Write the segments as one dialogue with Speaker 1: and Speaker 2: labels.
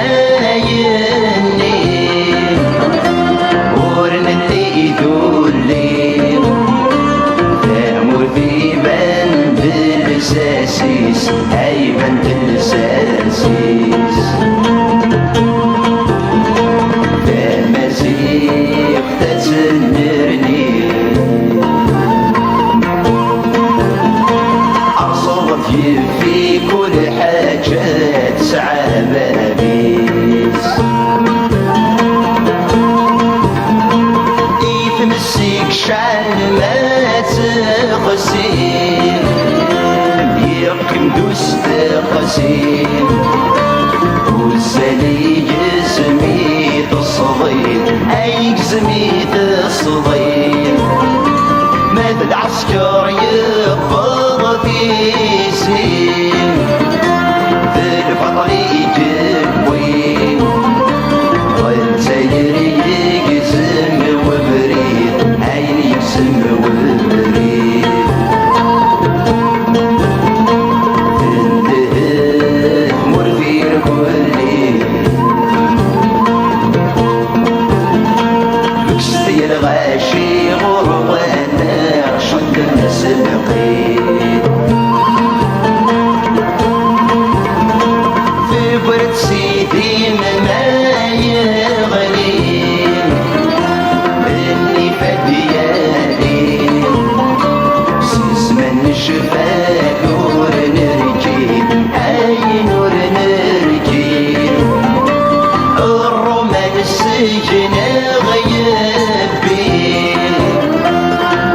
Speaker 1: مايني ورنتي دولي ثامور في بند الساسيس اي بند الساسيس تمازيغ تتنرني في كل حاجة تسعى بابيس يتمسك شعل ما تقسيم يقم دوس تقسيم والسالي جزمي تصضيم اي جزمي تصضيم ماذا العسكر يقبض في سين في الفطر يجبوين والسير يقسم وبريد عين يقسم وبريد تنتهي مرفين كلي بكستي الغاشي غروانا شد السبقين في برد سيدي ما يغلي اني فدياني سيس من شفاك نور نرجي اي نور نرجي الرومان السجن غيب بيه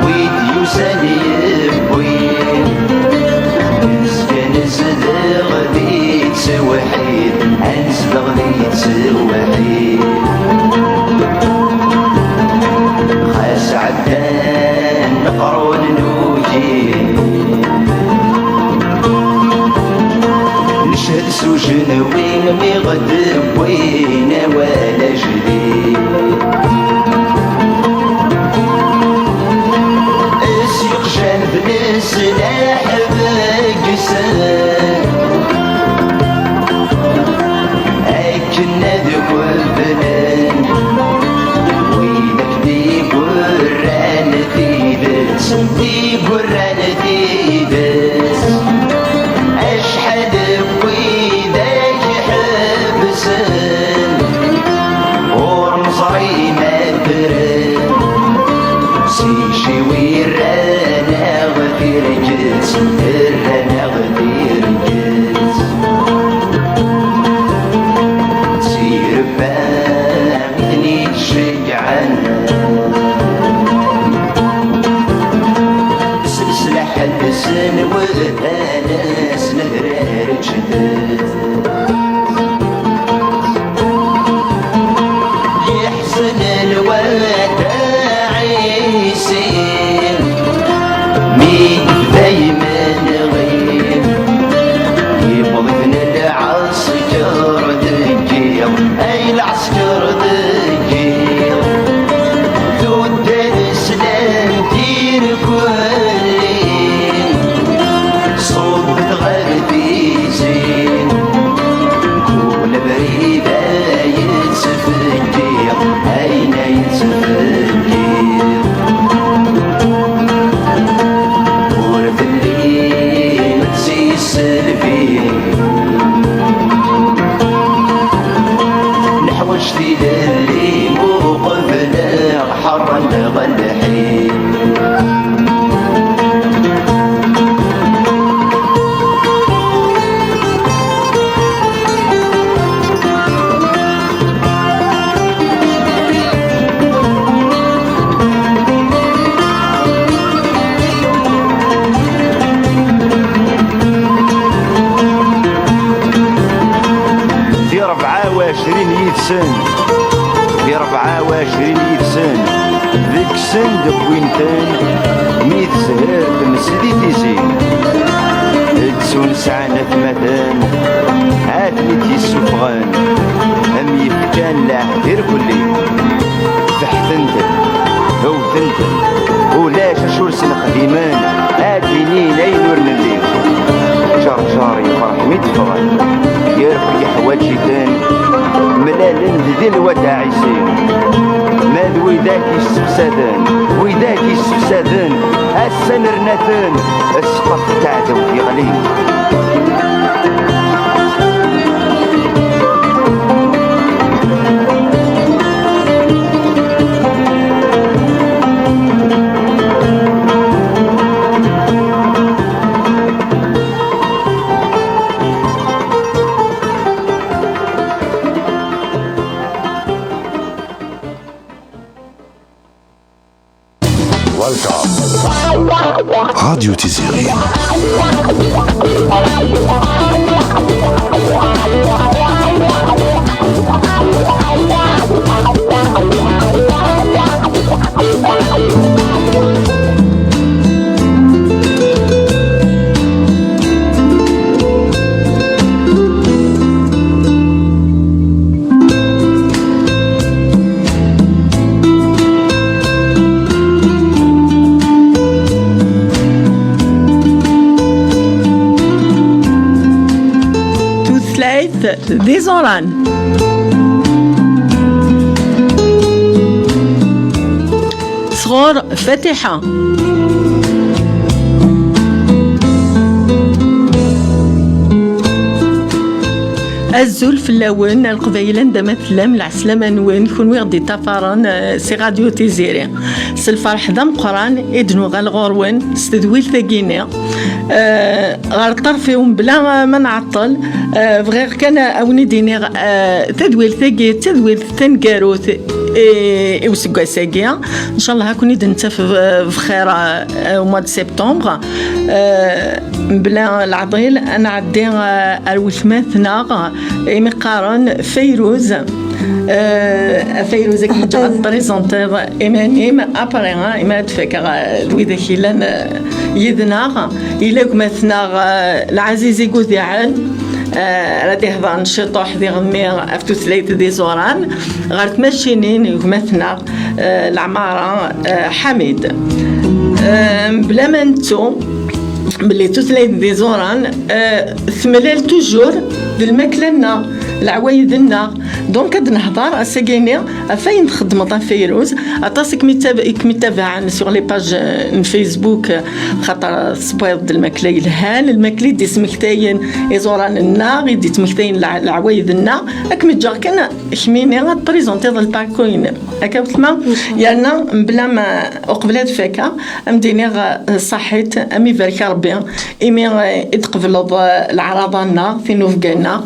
Speaker 1: ويديوساني يبوين نسكن صدق ذيت وحيد انصدق ذيت وحيد خاس عدان نقرون نوجي نشهد سجن وين مغدب وين ولا جديد جنب السلاح بقسان أكنا ذو البنان ويدك دي قران ثيبس دي قران ثيبس أشحد بويدك حبسان ورمصري ما بران سيشي ويرانا غفير جلس رانا غفير جلس سير باغني تشجعنا سلسلة حدسن وهاناس نهرار جدد يحسن الوداع يسير مين دايما غير يبغن العسكر ذكير اي العسكر ذكير ذود الاسلام دير كلين صوت غربي زين كل بريدة يتفكر اين يتفكر ورد الليل تسيس الفين نحوش في اللي موقفنا حرا غلحين في 24 يدسن ذيك سن دبوينتان ميت زهر تمسدي تيزين تسون سعنا ثمثان هاتني تيسوفغان هم يفكان لاحذر كلي تحتنتن هو تنتن ولاش اشور سنة قديمان هاتينين اي نور الليل جار جاري فرح ميت فغان يرفع حواجي تاني يستفسدن وإذاك يستفسدن السن رناتن السقف تاعهم يغلي.
Speaker 2: راديو تيزيري.
Speaker 3: des Oran. صغور فاتحة. الزول في اللون القبيلة عندما تلام العسلامة نوين كون غدي تفارن سي راديو تيزيري سالفرح دم قران ادنو غال غوروين استدويل ثقيني غير طرفيهم بلا ما نعطل غير كان اوني ديني تدويل ثقي تدويل ثنقاروث وسقا ساقيا ان شاء الله هكوني دنت في خير مواد سبتمبر بلا العضيل انا عدي الوثماثنا مقارن فيروز فيروز كي جات بريزونتير ايمانيم ابري ايما تفكر دويدا كيلان يدنا الا كمثنا العزيز يقوذيعان راه يهضر نشطوح دي غمير افتو ثلاثه دي زوران غير تمشينين يمثنا العماره حميد بلا ما نتو بلي تثلاث دي زوران ثملال توجور بالماكلنا العوايدنا دونك هاد نهضر اساكيني فين خدمه فيروز عطاسك متابعه سور لي باج فيسبوك خاطر سبويض الماكله الهان الماكله دي سمكتاين يزوران النار يدي تمكتاين العوايدنا راك متجا كان خميني غتبريزونتي ذا الباركوين هكا كما يالنا بلا ما قبلات فاكا مديني صحيت امي بارك ربي امي يتقبل العراضنا في نوفكانا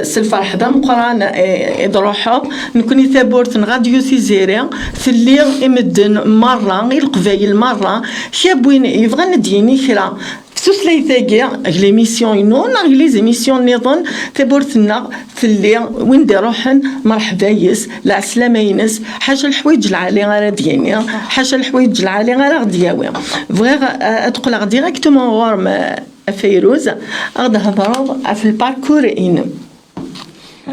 Speaker 3: سلفرح دم قران يدروحوا نكوني ثابورت راديو تيزيري في الليل يمدن مره القبايل مره شابوين يبغى نديني كرا سوسلي ثاقي ليميسيون ينون لي زيميسيون نيضون ثابورتنا في الليل وين دروحن مرحبا يس العسلامه ينس حاجه الحوايج العالي غير ديالي حاجه الحوايج العالي غير دياوي فغير ادخل ديريكتومون غورم فيروز غدا هضروا في الباركور ان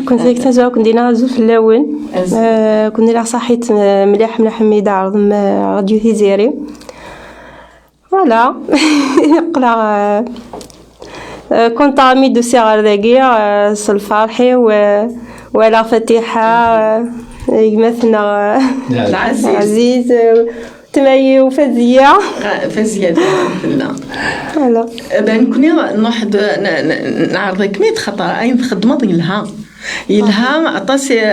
Speaker 4: كنت ديك تنزوا كنت دينا زوج في اللون كنت لا صحيت مليح حميده عرض راديو تيزيري فوالا نقرا كنت عميد دو سيغار داكيا الفرحي ولا فتيحه يمثلنا العزيز تمايي وفزيه لا فوالا
Speaker 3: بنكوني نوحد نعرضك ميت خطر اين خدمه ديالها يلها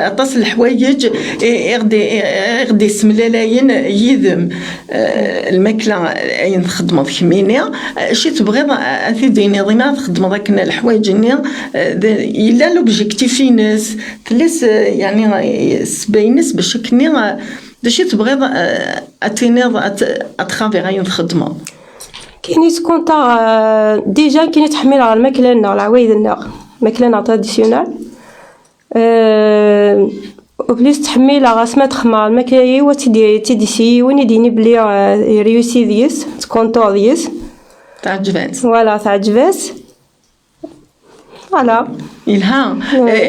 Speaker 3: عطاس الحوايج يغدي سملالاين يذم الماكله اين خدمه خمينه شي تبغي ثيديني ضينا خدمه داك الحوايج ني الا لوبجيكتيف ناس تلس يعني سباينس باش كني داشي تبغي اتينيض اتخافي غاين خدمه
Speaker 4: كاين كونطا ديجا كاين تحميل على الماكله العوايدنا ماكله تراديسيونال وبليس تحميل على سمات خمار الماكله هو تيديسي وين يديني بلي ريوسي ديس تكونطور ديس
Speaker 3: تعجبات
Speaker 4: فوالا تعجبات فوالا
Speaker 3: إلها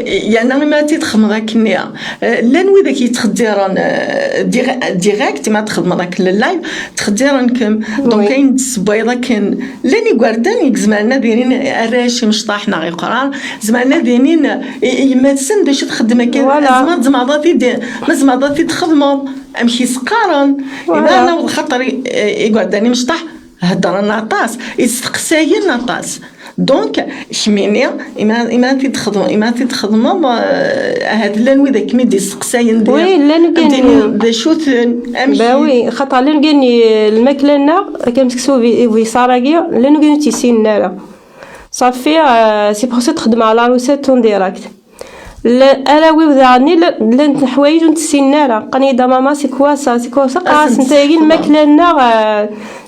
Speaker 3: يعني ما تخدم ذاك النية لا نوي ذاك يتخدران ديريكت ما تخدم ذاك اللايف تخدران كم دونك كاين السبايضه كان لاني قاردان زماننا دايرين الراشي مشطاحنا غير قرار زماننا دايرين ما تسن باش تخدم كان زعما تخدم امشي سقارن اذا انا خاطر يقعدني مشطاح هضرنا طاس يستقساينا طاس دونك شميني إما تخدم هاد لانوي ذاك ميدي سقساين ديال
Speaker 4: وي لانو كاين
Speaker 3: دا شوثن امشي
Speaker 4: باوي خاطر لانو كاين الماكله لنا كنمسكسو في صراكيا لانو كاين تيسين لا صافي سي بور سو تخدم على روسيت اون ديريكت لا انا وي ذاني لا الحوايج نتسينا لا قني دا ماما سي كوا قاس نتايا الماكله لنا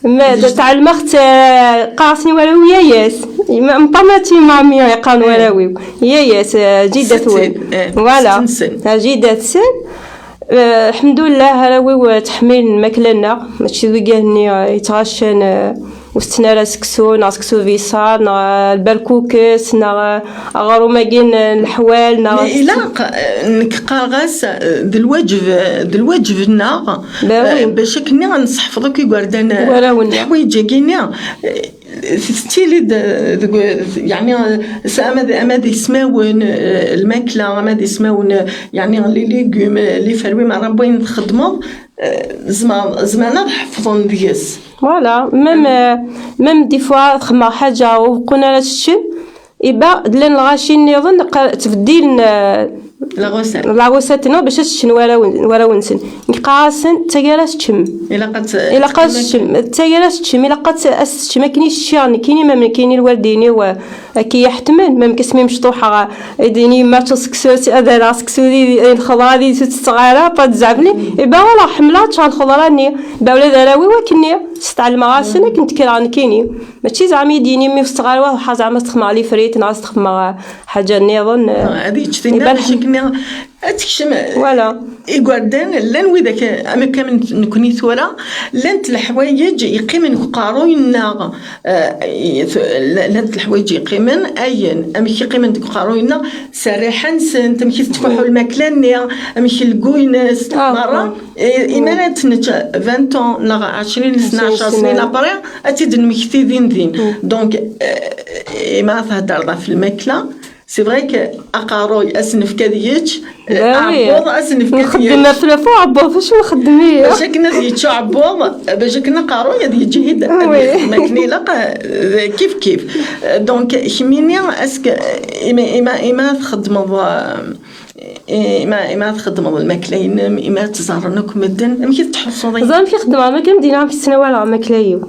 Speaker 4: ما تاع المخت قاسني ولا ويا ياس مطماتي مامي يقان ولا وي يا ياس جيده فوالا جيده سن الحمد لله راوي تحميل الماكله لنا ماشي ذوي قالني يتغشن وستنا راسكسو ناسكسو فيصار نا البركوكس نا غارو ماكين الحوال نا
Speaker 3: الا نقاغاس دلواجب نا باش كني غنصحفظو كي قردان الحوايج كينا ستيلي يعني أماد يسماون الماكلة أماد يسماون يعني لي ليغوم لي فروي مع ربين نخدمو زمان نحفظون ديس
Speaker 4: فوالا ميم دي فوا خما حاجة وكنا لا تشم يبا دلان الغاشين نظن تفديل لا غوسات نو باش تشن ولا ونسن نقاسن تاكالاس تشم الا قات تشم تاكالاس تشم الا قات تشم كاينش الشيرن كاينين ما كاينين الوالديني وكي يحتمل ميم كسمي مشطوحه يديني ما تسكسوس هذا راسك الخضره دي تتصغيره با تزعبني يبا ولا حملات شحال الخضره ني با ولاد راوي وكني تستعلم غاسن كنت كيران كيني ماشي زعما يديني مي صغار واحد زعما تخدم على فريت ناس تخدم حاجه نظن
Speaker 3: هذه تشتينا كنا اتكشم
Speaker 4: ولا
Speaker 3: يقعدان لان وذاك اما كامل نكوني ثورة لانت الحوايج يقيمن قاروينا لانت الحوايج يقيمن اين اما يقيمن قاروينا سريحا سنت مشي تفحوا الماكلة مشي الكوينس مرة ايمانات 20 طون 20 12 سنين لابري اتيد نمكثيدين ذين دونك ما تهدر في الماكلة سي فري ك اقاروي اسنف كديتش عبوض اسنف كديتش
Speaker 4: نخدم فلافو عبوض فاش نخدمي
Speaker 3: باش كنا يتشو عبوض باش كنا قاروي هذه جهد ماكني لا كيف دونك شميني اسك اما تخدم ما تخدم الماكلين اما تزارنكم الدن ماشي تحصوا ضي
Speaker 4: زعما كي خدمه ما كنديرها في السنه ولا ماكلايو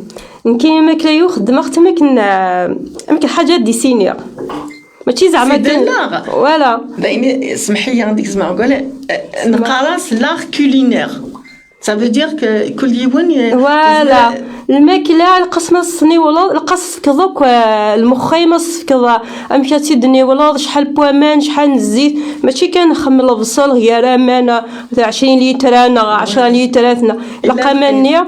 Speaker 4: كاين ماكلايو خدمت ما كان حاجات دي سينيور ماشي زعما ولا
Speaker 3: باين سمحي عندك زعما نقول نقراس لاغ كولينير ça veut dire que كل يوم
Speaker 4: فوالا الماكله القسمه الصني ولا القص كذاك المخيمص كذا امشي تيدني ولا شحال بوامان شحال الزيت ماشي كنخمل البصل هي رامانه 20 لتر انا 10 لتر لقى مانيه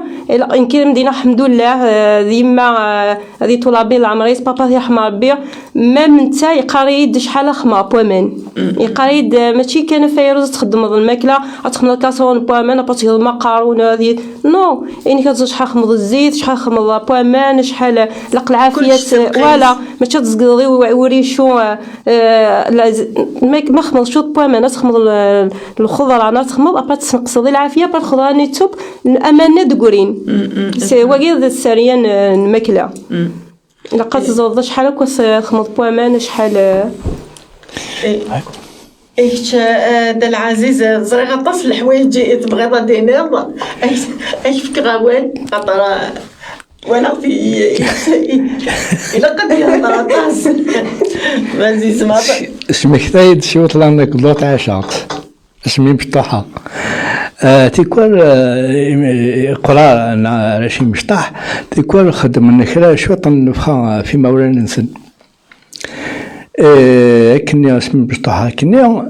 Speaker 4: يمكن مدينه الحمد لله ديما هذه طلابي العمريس بابا يرحم ربي ما نتا يقريد شحال خما بوامان يقريد ماشي كان فيروز تخدم الماكله تخدم كاسون بوامان باسكو المقارون هذه نو يعني كتزوج شحال خمض الزيت شحال خمض بوامان شحال لق العافيه ولا ماشي تزقضي وريشو ما خمض شوط بوامان تخمض الخضره انا تخمض ابا تنقصدي العافيه با الخضره نيتوب الامانه دكورين سي واكيد السريان الماكله لقات زوض شحال هكا خمض بوامان شحال
Speaker 3: ايش دا العزيز زريغه طاس الحوايج تبغي دينار ايش فيك غوان خاطر وانا في الى قد يهضر طاس عزيز ما
Speaker 5: اسمك ثايد شو طلعنا كلوط عشاق اسمي مفتوحه تيكون قرار راشي مشطاح تيكون خدم النكره شو طنفخا في مولانا نسن كني اسمي مفتوحه كني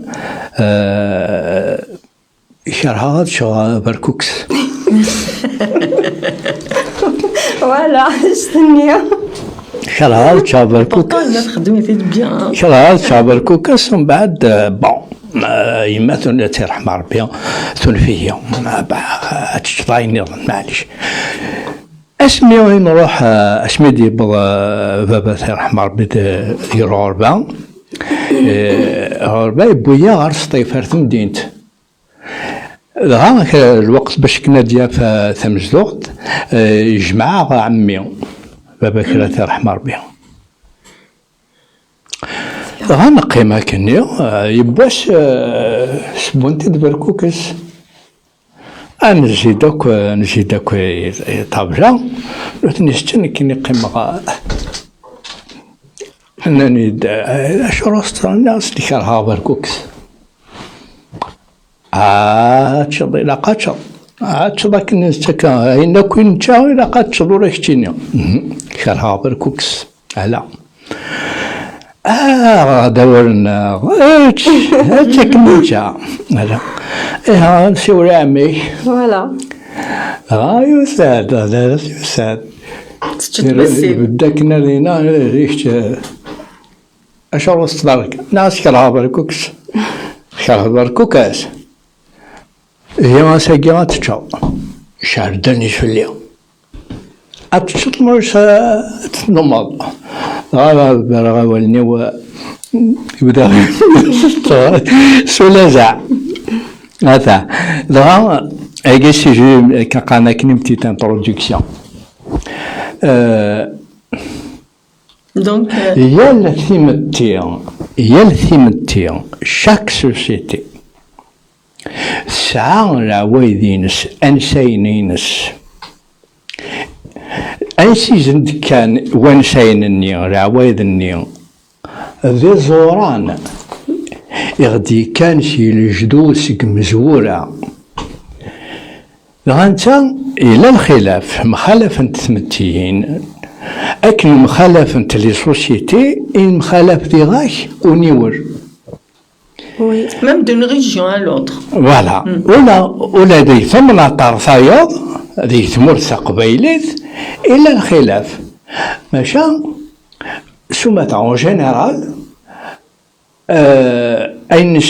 Speaker 5: شرحات شو بركوكس
Speaker 4: ولا استني
Speaker 5: كرهها تشابر
Speaker 3: بورطون
Speaker 5: كوكاس
Speaker 3: ما تخدمي في بيان.
Speaker 5: كرهها تشابر كوكاس ومن بعد بون يما تيرحم ربي تنفيه تشطايني معليش اسمي وين نروح اسمي دي بابا تيرحم ربي ديال غربة غربة يبويا غير سطيفر تمدينت دغا الوقت باش كنا ديال في ثمزدوغت جمعة عمي بابا كرا تيرحم ربي دغا نقيمة كني يبواش سبونتي دبركوكس نجي داك طابجة رحت نشتني كني قيمة انني شروست الناس اللي كرهها بركوكس تشض الى قاتشر تشضك نستكا هنا كون تشاو الى قاتشر ولا كتيني كرهها بركوكس لا دورنا تكنيكا لا ايه نسيو عمي
Speaker 4: فوالا
Speaker 5: يساد هذا يساد
Speaker 3: تتبسم.
Speaker 5: بدك نرينا ريحت اشرب صدرك ناس كرهها بركوكس كرهها بركوكاس هي ما ساقي تشاو شاردني في اليوم أتشط مرش تنمض هذا ولني و يبدأ سولازع هذا là si je quand on une petite introduction
Speaker 3: Donc,
Speaker 5: il y a le thème chaque société ساعة العوايدينس أنساينينس أنسي زند كان وانساينني العوايدني ذي زوران يغدي كان شي الجدوس مزورة غانتا إلى الخلاف مخالفة تمتين أكن مخالفة لي سوسيتي المخالف دي غاك ونيور
Speaker 4: وي
Speaker 3: même d'une région à l'autre.
Speaker 5: فوالا ولا دي ثمن طرفايض دي ثمرث قبيلت إلا الخلاف ماشا سمة اون جينيرال أين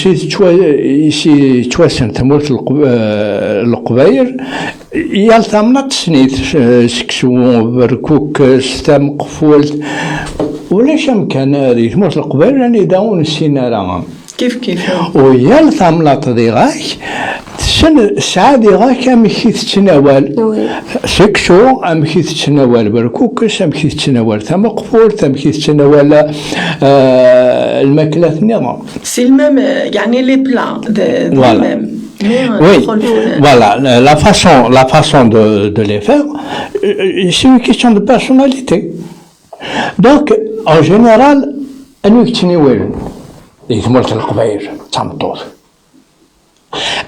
Speaker 5: شي تواسن ثمرث القبايل يال ثمنات سنيت سكسو بركوك ستام قفولت ولا شام كان دي ثمرث القبايل راني داون السينارا
Speaker 3: كيف
Speaker 5: ويا الثملات دي غاك الساعة دي غاك أمشي تتناول سكسو أمشي تتناول بركوكس أمشي تتناول ثم قفول أمشي تتناول الماكلات النظام
Speaker 3: سي الميم يعني لي بلا
Speaker 5: Voilà. Oui, voilà, la façon de les faire, c'est une question de personnalité. Donc, en général, أنو يتناول يثمرت القبايل تمطوط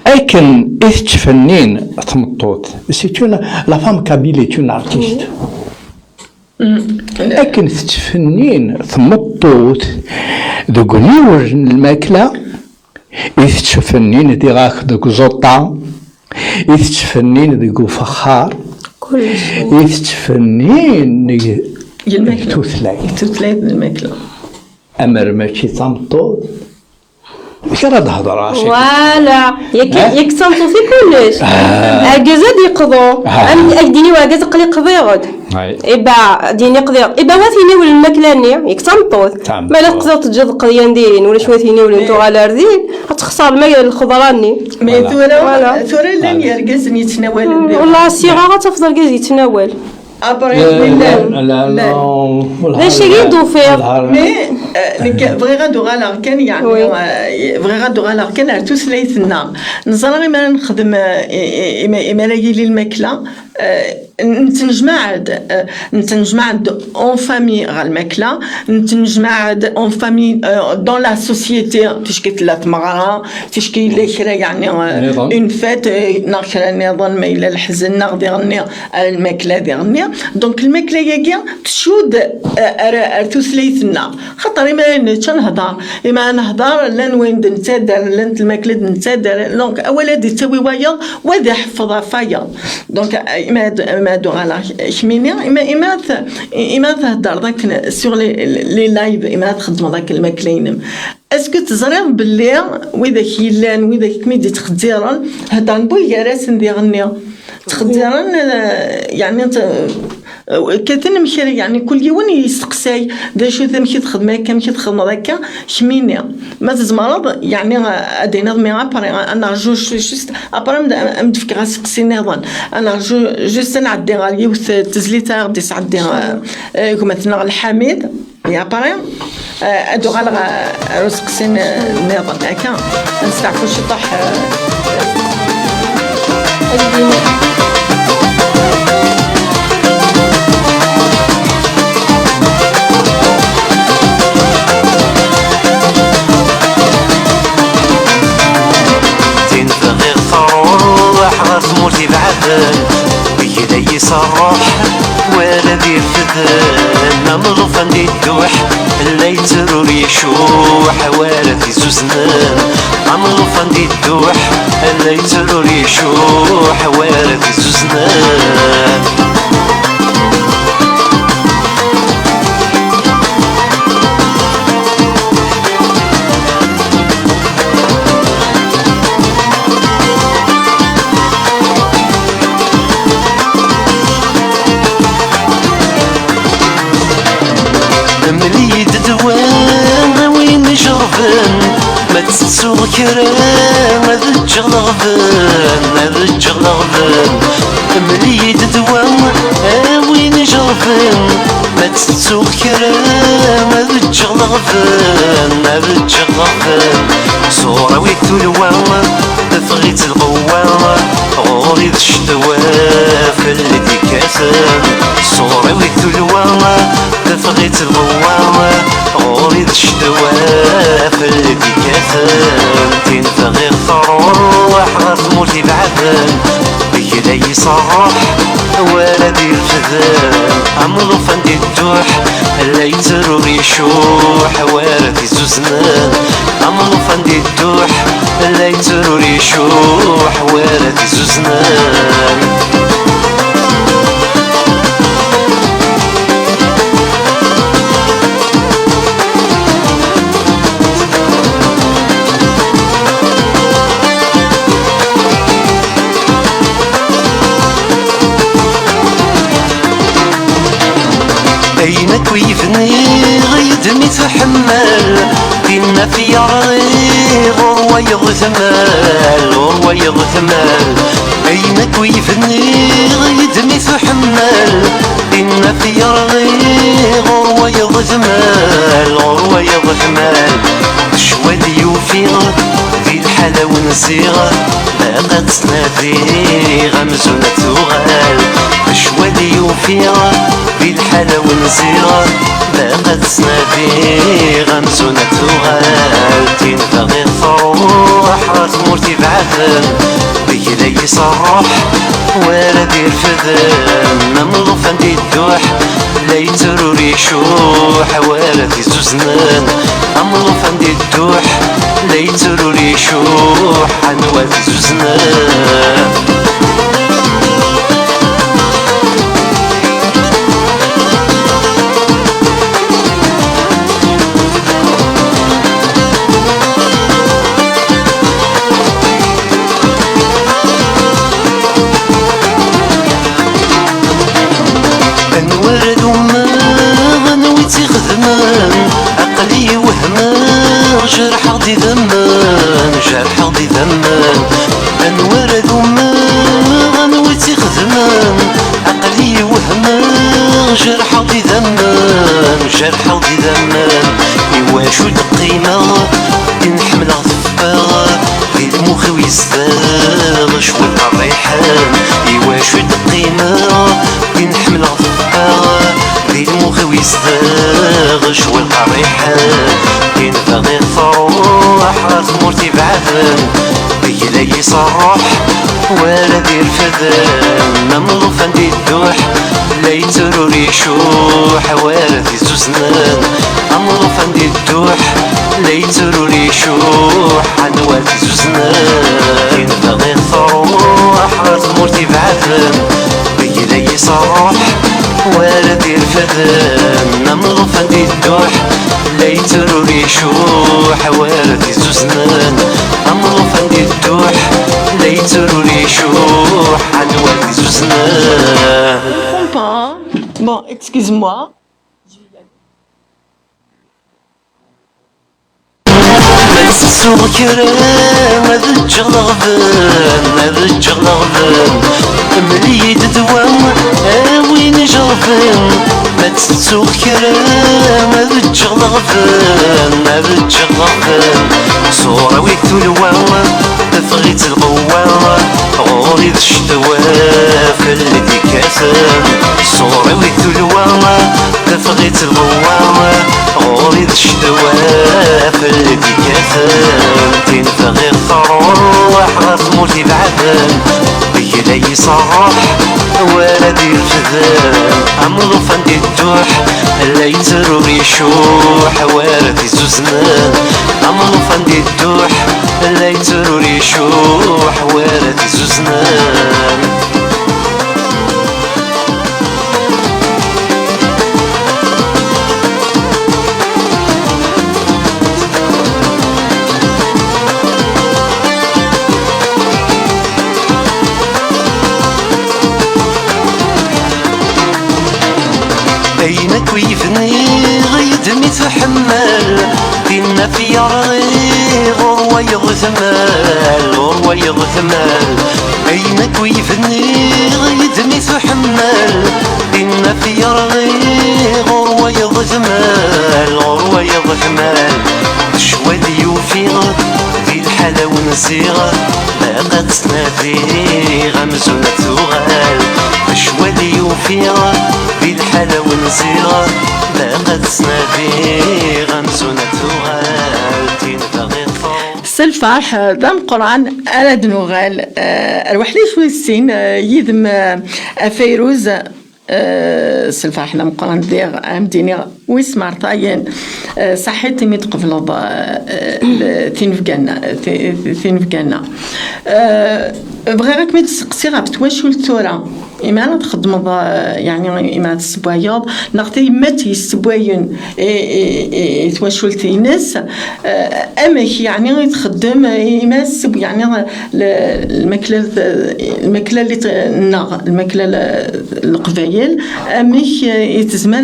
Speaker 5: لكن إذ تفنين تمطوط سيتون لا فام كابيل est une artiste لكن تفنين تمطوط دوك نيور الماكلة إذ تفنين ديغاك دوك زوطا إذ تفنين دوك فخار
Speaker 4: كلشي
Speaker 5: إذ تفنين
Speaker 3: توثلاث الماكلة
Speaker 5: أمر ماشي تمطوط واش راه تهضر راسك
Speaker 4: فوالا ياك تصنتو في كلش عكازات يقضوا ديني وعكاز قلي قضي غد إبا ديني قضي إبا واثيني ولا الماكلاني ياك تمطوط ما لا تقدر تجد قضيان دايرين ولا شويثيني ولا نتو على ردين غتخسر الخضراني
Speaker 3: مي ثورة لان يرقز يتناول
Speaker 4: والله الصيغه غتفضل كاز يتناول
Speaker 3: ابري
Speaker 4: لا شي يدو فيه
Speaker 3: مي فغي غادو غالا كان يعني فغي غادو غالا كان عرفتو ليثنا نزرى غير ما نخدم إما لاقي لي الماكله نتنجمع اون فامي غا الماكله نتنجمع اون فامي دون لا سوسيتي فاش كيتلات مغرا فاش كاين كرا يعني اون فات ناخرا نظن ما الى الحزن غادي غني على الماكله دي غني دونك الماكله ياكيا تشود ارتو سليثنا خاطر ما تنهضر اما نهضر لا وين نتادر لا الماكله نتادر دونك اولا دي تسوي وايض وذا حفظها فايض دونك ما دو على كميني إما تهدر ذاك سور لي لايف إما تخدم ذاك الماكلين اسكو تزريض باللي وإذا كيلان وإذا كميدي تخديران هذا نبوي جالس نديرني تخديران يعني كتن مشي يعني كل يوم يستقساي دا شو تمشي تخدم كم مشي تخدم هكا شميني ما تزمرض يعني ادينا مي ابري انا جوست ابري مدفك غاسقسيني ظن انا جوست نعدي غالي تزليتا غدي سعدي كما تنا الحميد يا ابري ادو غال رسقسين نظن هكا نستعفو شطح
Speaker 6: ثمورتي بعدل بيدا يصرح ولا دير فذل نمضف عندي الدوح اللي يترور يشوح ولا في زوزنان نمضف عندي الدوح اللي يترور يشوح ولا في زوزنان مليد دوان وين جرفن ما تسوق كرام هذا الجغلغفن هذا الجغلغفن مليد دوان وين جرفن ما تسوق كرام هذا الجغلغفن هذا الجغلغفن صورة ويثلوان تفغيت الغوان غوري ذا الشتواف اللي ديكاسن صورة ويثلوان تفغيت الغوان غوري ذا الشتواف اللي ديكاسن تنفغي الثروح غاث مورتي بعدن بيك لا يصرح ولا دير فذان عمرو فندي الدوح لا يترور يشوح ولا في زوزنان عمرو فندي الدوح لا يترور يشوح ولا في زوزنان أينك ويفني غيدني تحمل دينا في عرضي غروة يغثمال غروة يغثمال أينك ويفني غيدني تحمل دينا في عرضي غروة يغثمال غروة يغثمال شوالي يوفيغ ذي الحلا ونزيغ باقات سنافي غمزونة تغال شوالي يوفيغ ذي الحلا ونزيغ باقات سنافي غمزونة تغال تنفغي الثروح راس مورتي بعثن بيك لا يصرح ولا دير فذان نمضف عندي الدوح لا يترور يشوح ولا في زوزنان نمضف عندي الدوح لا يترور يشوح عنوى في زوزنان انورد وما غنويتي خدمان عقلي وهمان جرح غدي ذمان جرح غدي ذمان انورد وما غنويتي خدمان عقلي وهمان جرح غدي ذمان جرح غدي ذمان إواشو القيمة نحمل غضفا في المخ ويزداد شوي الريحان إواشو القيمة نحمل غضفا في المخ ويزداد شوي الريحان ينبغي الثروح راس مورتي بعثن بيك لا يصرح ولا دير فذان نمضف عندي الدوح لا يترور يشوح ولا في زوزنان نمضف عندي الدوح لا يترور يشوح عنوى في زوزنان ينبغي الثروح راس مورتي بعثن بيك لا يصرح غذن نمضف عندي الدوح لا يترو ريشوح وارد يزوزنان نمضف عندي الدوح لا يترو ريشوح عن وارد يزوزنان.
Speaker 3: Bon, excuse-moi.
Speaker 6: سوق كرام هذا الجغلغبان هذا الجغلغبان مليد دوام وين جرفان ما تسوق كرام هذا الجغلغبان هذا الجغلغبان صورة ويكتو الوام تفغيت الغوام غوري ذا الشتواف اللي كاسان صورة ويكتو الوام تفغيت الغوام غوري ذا الشتواف اللي كاسان تنفغي الثروح غاس مولتي بعدان بك لا يصرح ولا دير فذان عمرو فندي الدوح لا يترو ريشوح وارد يزوزنان عمرو فندي الدوح لا يترو ريشوح وارد يزوزنان. بينك ويفني غيدمي تحمل دينا في رغي غروة يغثمال غروة يغثمال بينك ويفني غيدمي تحمل دينا في رغي غروة يغثمال غروة يغثمال شوالي يوفيغ في الحالة ونزيغ باقا تسنافي غمزونة تغال شوالي يوفيغ في الحالة ونزيغ باقا تسنافي غمزونة تغال تنبغي
Speaker 3: الفرح دام قرآن أنا دنوغال أروح لي شوي السين يدم فيروز الفرح دام قرآن دير أمديني ويس مارتاين صحيتي ميت قبل تنفقنا بغيرك ميت سقسي غابت واش ولتورا إما أنا تخدم يعني إما تسبوايض نغتي ماتي السبواين تواشولتي الناس أمك يعني يتخدم إما السب يعني الماكلة اللي النغ الماكلة القبايل أمك يتزمر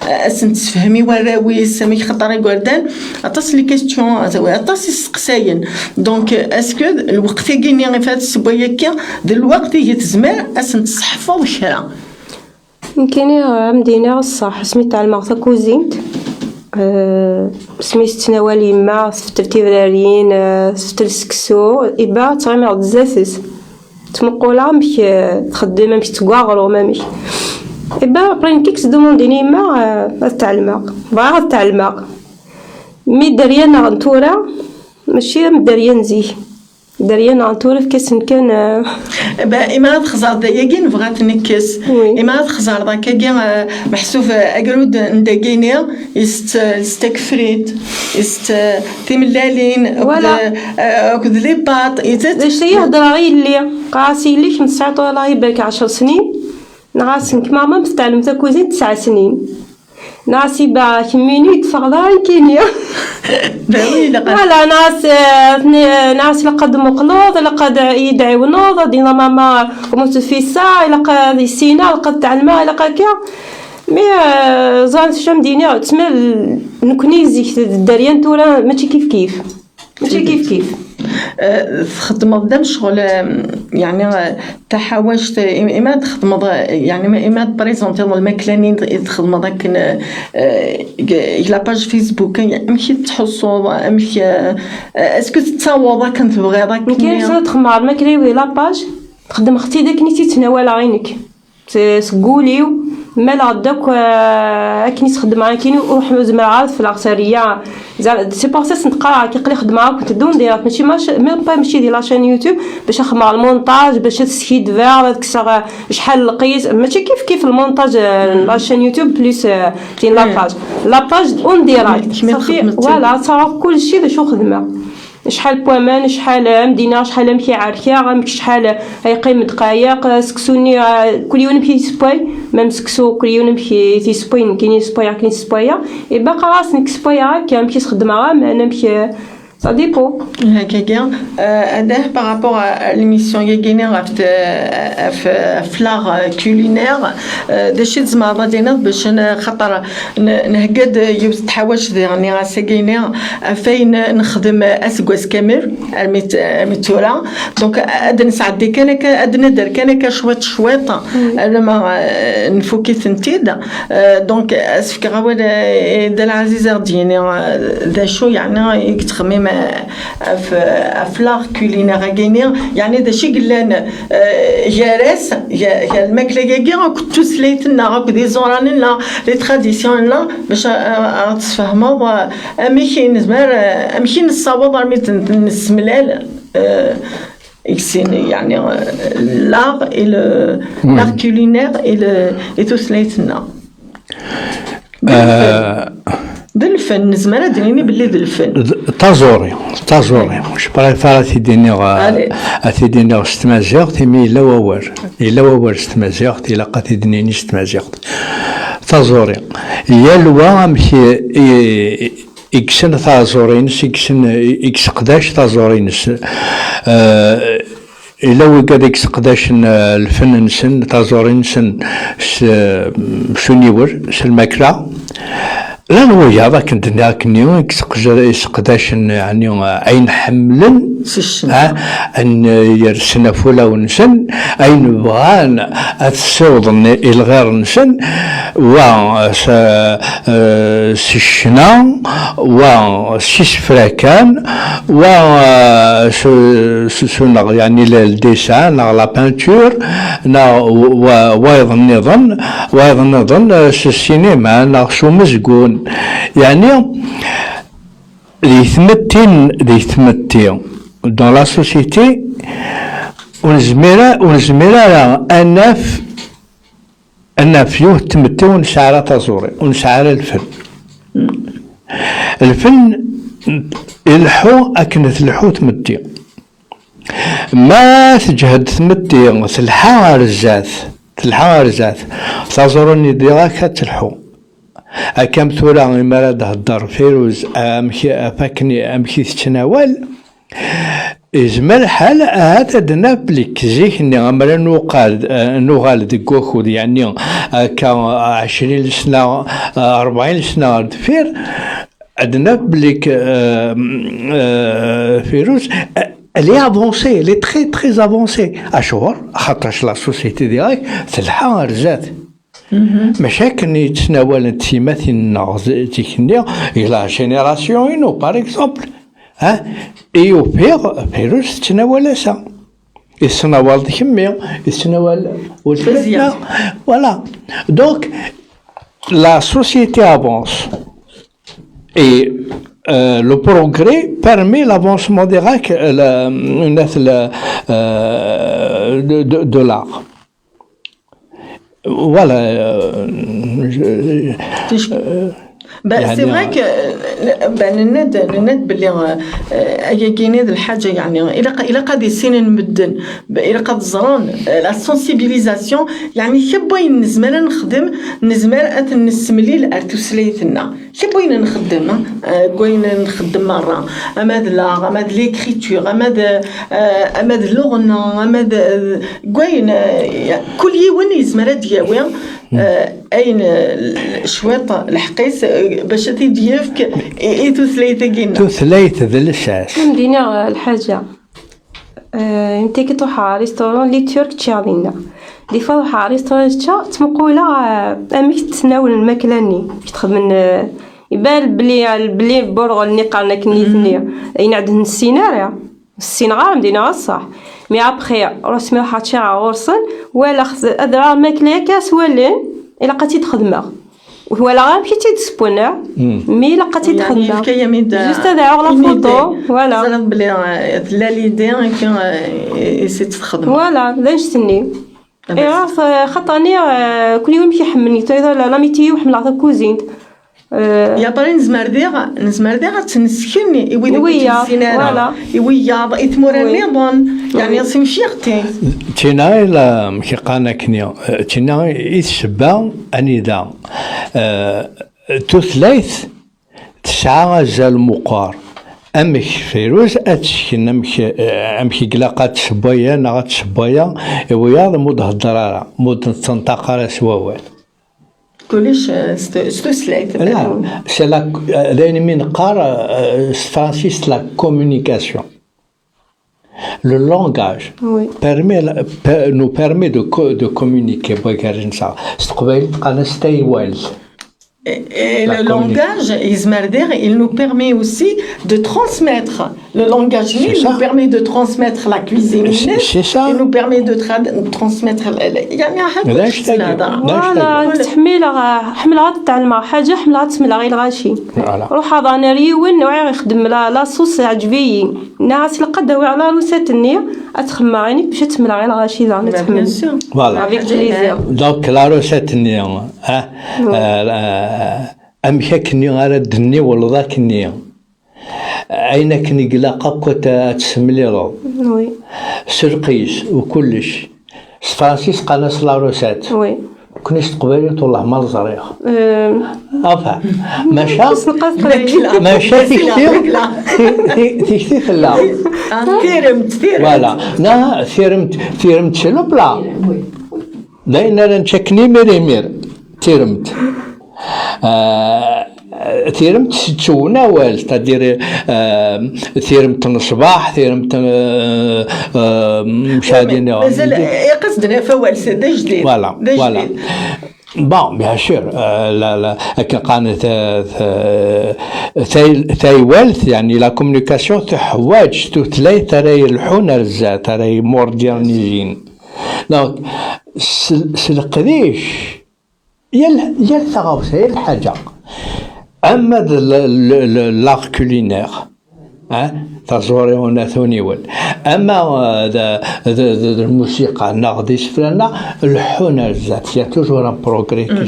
Speaker 3: أسن تفهمي وراويس أمك خطري قردان أطاس لي كيستيون أطاس السقساين دونك أسكو الوقت كيني غيفات السبوايا كي دلوقتي يتزمر أسن تصحفو كرا
Speaker 4: يمكن عمدينا الصح سميت على كوزينت سميت تناول يما سفت تيفرارين سفت السكسو إبا تغيمر بزاف تمقولا مش تخدم مش تقاغرو مامش إبا برين كيكس دومونديني ما تعلمك بغا تعلمك مي دريان غنتورا ماشي مدريان زيه دريان غنتورا في كاس كان
Speaker 3: إما تخزر داياكي نبغات نكس إما تخزر داكاكي محسوف أقرود نداكيني يستكفريت تيملالين أكد لي باط
Speaker 4: داش يهضر غير لي قاسي ليش نسعطو الله يبارك 10 سنين نغاسنك ماما مستعلم تاكوزين 9 سنين ناسي با كمينيت فغدان كينيا ولا ناس لقد مقلوض لقد يدعي ونوض دينا ماما قمت في ساعة لقد السينا لقد تعلمها لقد كا مي زان شام دينيا تسمى نكنيزي الدريان تورا ماشي كيف
Speaker 3: تخدم قدام شغل يعني تحاوشت إما تخدم يعني إما بريزونتي الماكلانين تخدم داك لا باج فيسبوك ماشي تحصو ماشي اسكو تصاوض كنت تبغي داك
Speaker 4: كاين تخمر الماكلي ولا باج تخدم اختي داك نيتي تناول عينك تقوليو مال غداك كي نخدم معاك كاين وحمز معاك في العصريه زعما سي باسيس نتقرا كي نخدم معاك كنت دير ماشي ديال لاشين يوتيوب باش نخمر المونتاج باش تسكيد فير تكسر شحال لقيت ماشي كيف المونتاج لاشين يوتيوب بليس كاين لاباج اون ديراكت فوالا صافي كلشي باش خدمه شحال بوامان شحال مدينه شحال مكي عركه شحال يقيم دقايق سكسوني كل يوم في سباي ميم سكسو كل يوم في سباي كاين سباي كاين سبايا اي باقا راسك سبايا كان مكي تخدمها ما انا مكي ça dépend.
Speaker 3: Par rapport à l'émission يجينا في l'art culinaire دشيت زعما غادينا باش خاطر نهقد يتحواش يعني راسكينا فين نخدم اسكواس كامل الميتورا دونك اد نسعد كان اد ندير كان شويط لما نفوكي ثنتيد دونك اسفك غوال دال عزيز رديني ذا شو يعني يتخمم في لار كولينير كاينين يعني داشي قلنا جارس يا الماكله كاع كنتو سليتنا هاك دي زوراننا لي تراديسيون باش تفهموا امشي نزمر امشي نصاوب رميت نسملال يعني l'art et l'art culinaire et tout سليتنا بالفن نزمر ديني باللي بالفن
Speaker 5: تازوري واش بريفير تيديني ستمازيغ تيمي الا ووار ستمازيغ الا قاتيدنيني ستمازيغ تازوري يالوا مشي إكسن تازورينس إكس قداش تازورينس إلا وقاد إكس قداش الفن نسن تازورينسن سنيور سلماكلا لا نويا ذاك الدنيا كنيو يسقداش يعني عين حملا ان يرسنا فولا ونسن عين بغان اتسوض الغير نسن و سشنا و سفراكان و سنغ يعني الديسان لا بانتور وايضا نظن السينما شو مزقون يعني لي ثمتين dans la société ونزميرا أنا فيوه تمتي ونشعر تزوري ونشعر الفن الحو أكنت الحو تمتي ما تجهد تمتي تلحى رزات تزورني ديراك تلحو أكم ثورة ما هدر فيروز أمشي تتناول إزمال الحال هذا دنابليك زيكني عمرا نوغال ديكوخود يعني كان 20 سنة 40 سنة دفير دنابليك فيروز اللي افونسي اللي تري افونسي اشهر خاطرش لا سوسيتي ديالك تلحى رزات مشاكل يتناول التيمات النغزيكنيا إلى جينيراسيون إنو بار إكزومبل إيو فيروس تناول سا يتناول كمية يتناول والفزيان فوالا دونك لا سوسيتي افونس et le progrès permet l'avancement de l'art. Voilà.
Speaker 3: سي فري كو الند باللي كاين هاد الحاجه يعني الا قاد السنين نمدن الا قاد الزرون لا سونسيبيليزاسيون يعني كبوين نزمر نخدم نسملي الارتوسليتنا كبوين نخدم كوين نخدم مره اماد لا اماد ليكريتور اماد لغنا اماد كوين كل يوم يزمر دياوي اين شويط الحقيس باش تيديفك اي تثليثه كينا
Speaker 5: تثليث ذا الاساس
Speaker 4: مدينه الحاجه انت كي تروح ريستورون لي ترك تشالينا دي فوا روح ريستورون تمقوله امك تناول الماكلاني باش تخدم يبان بلي بورغ اللي قالنا كنيتني اين عندنا السينغال مدينه الصح مي ابخي رسمي واحد شاع غرسل ولا ادرا ماكله كاس ولين الا لقيتي تخدمها ولا مشيتي تسبونر مي لقيتي تخدمها جوست هذا على فوطو فوالا
Speaker 3: زعما بلي لا ليدي كان يسي تخدم
Speaker 4: فوالا لا نستني خاطرني كل يوم يحملني لا ميتي وحمل عطا كوزين
Speaker 3: يا بري نزمر ديغا تنسكني
Speaker 4: ويا،
Speaker 3: فوالا ويا إثمور النظام يعني سمشيختي
Speaker 5: تينا إلا مكيقانا كنيا تينا يتشبع أنيدا تثليث تسعة زال مقار أمك فيروز أتشكن أمك قلاقات شبايا نغات شبايا ويا مود هضرارا مود تنطاقارا سواوال
Speaker 3: كلش استسليت
Speaker 5: لا سي لا داين من قار فرانسيس لا كومونيكاسيون le langage nous permet de communiquer بغير نسا استقبال قانا ستايوال.
Speaker 3: Et le langage, il nous permet aussi de transmettre. Le langage nous permet de transmettre la cuisine. Il nous permet de transmettre. يعني
Speaker 4: فوالا حملها تتعلم حاجه حملها تسملها غير الغاشي روح هذا ريون وعي يخدم لا صوص عجبي ناس لقداو على روسات النيه اتخمى عيني باش تسملها غير الغاشي لا نتحمل
Speaker 5: فوالا دونك لا روسات النيه أمشاك ني غير الدنيا ولا ذاك النية عينك نقلاقا كوتا تسمليرو سرقيس وكلش فرانسيس قناص لا روسات كنيش تقبلي والله ما الزريخ افهم ماشا تيكتي خلا
Speaker 3: ثيرمت
Speaker 5: فوالا نا ثيرمت شنو بلا داين انا نشكني مير ثيرمت ثيرمت تشوناوال تدير ثيرمت الصباح ثيرمت مشاهدين
Speaker 3: مازال قصدنا فوال سدا جديد
Speaker 5: فوالا بون بيان سور لا كان ثايوالث يعني لا كومونيكاسيون تحواج تثلاث تراي الحون رزا تراي مورديرنيزين دونك سلقديش يا الثقافة هي الحاجة أما لاغ كولينير تزوري هنا ثونيول أما الموسيقى ناغدي سفلانا الحونة الذات يا توجور ان بروغري كي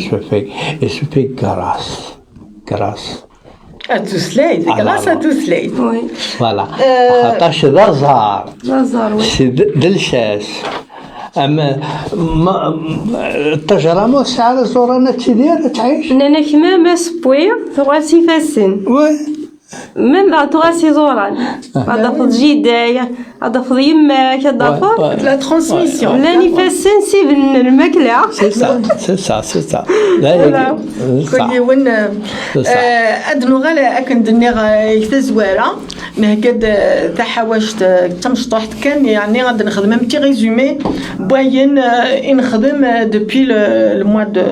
Speaker 5: سو في كراس
Speaker 3: أتوسليت كلاس أتوسليت
Speaker 5: فوالا خاطرش ذا زهر سي دلشاس أما التجربة مو ساعة زورانا تدير تعيش
Speaker 4: أنا كما ما سبوي ثواسي فاسن من بعد ثواسي زوران أضاف جيدايا أضاف يماك أضاف
Speaker 3: لا ترانسميسيون
Speaker 4: لاني فاسن سيب الماكلة
Speaker 5: سي سا
Speaker 3: كل يوم أدنو غلا أكن دنيا يتزوارا نهكد تحاوشت تمشطحت كان يعني غادي نخدم متي ريزومي باين نخدم depuis le mois de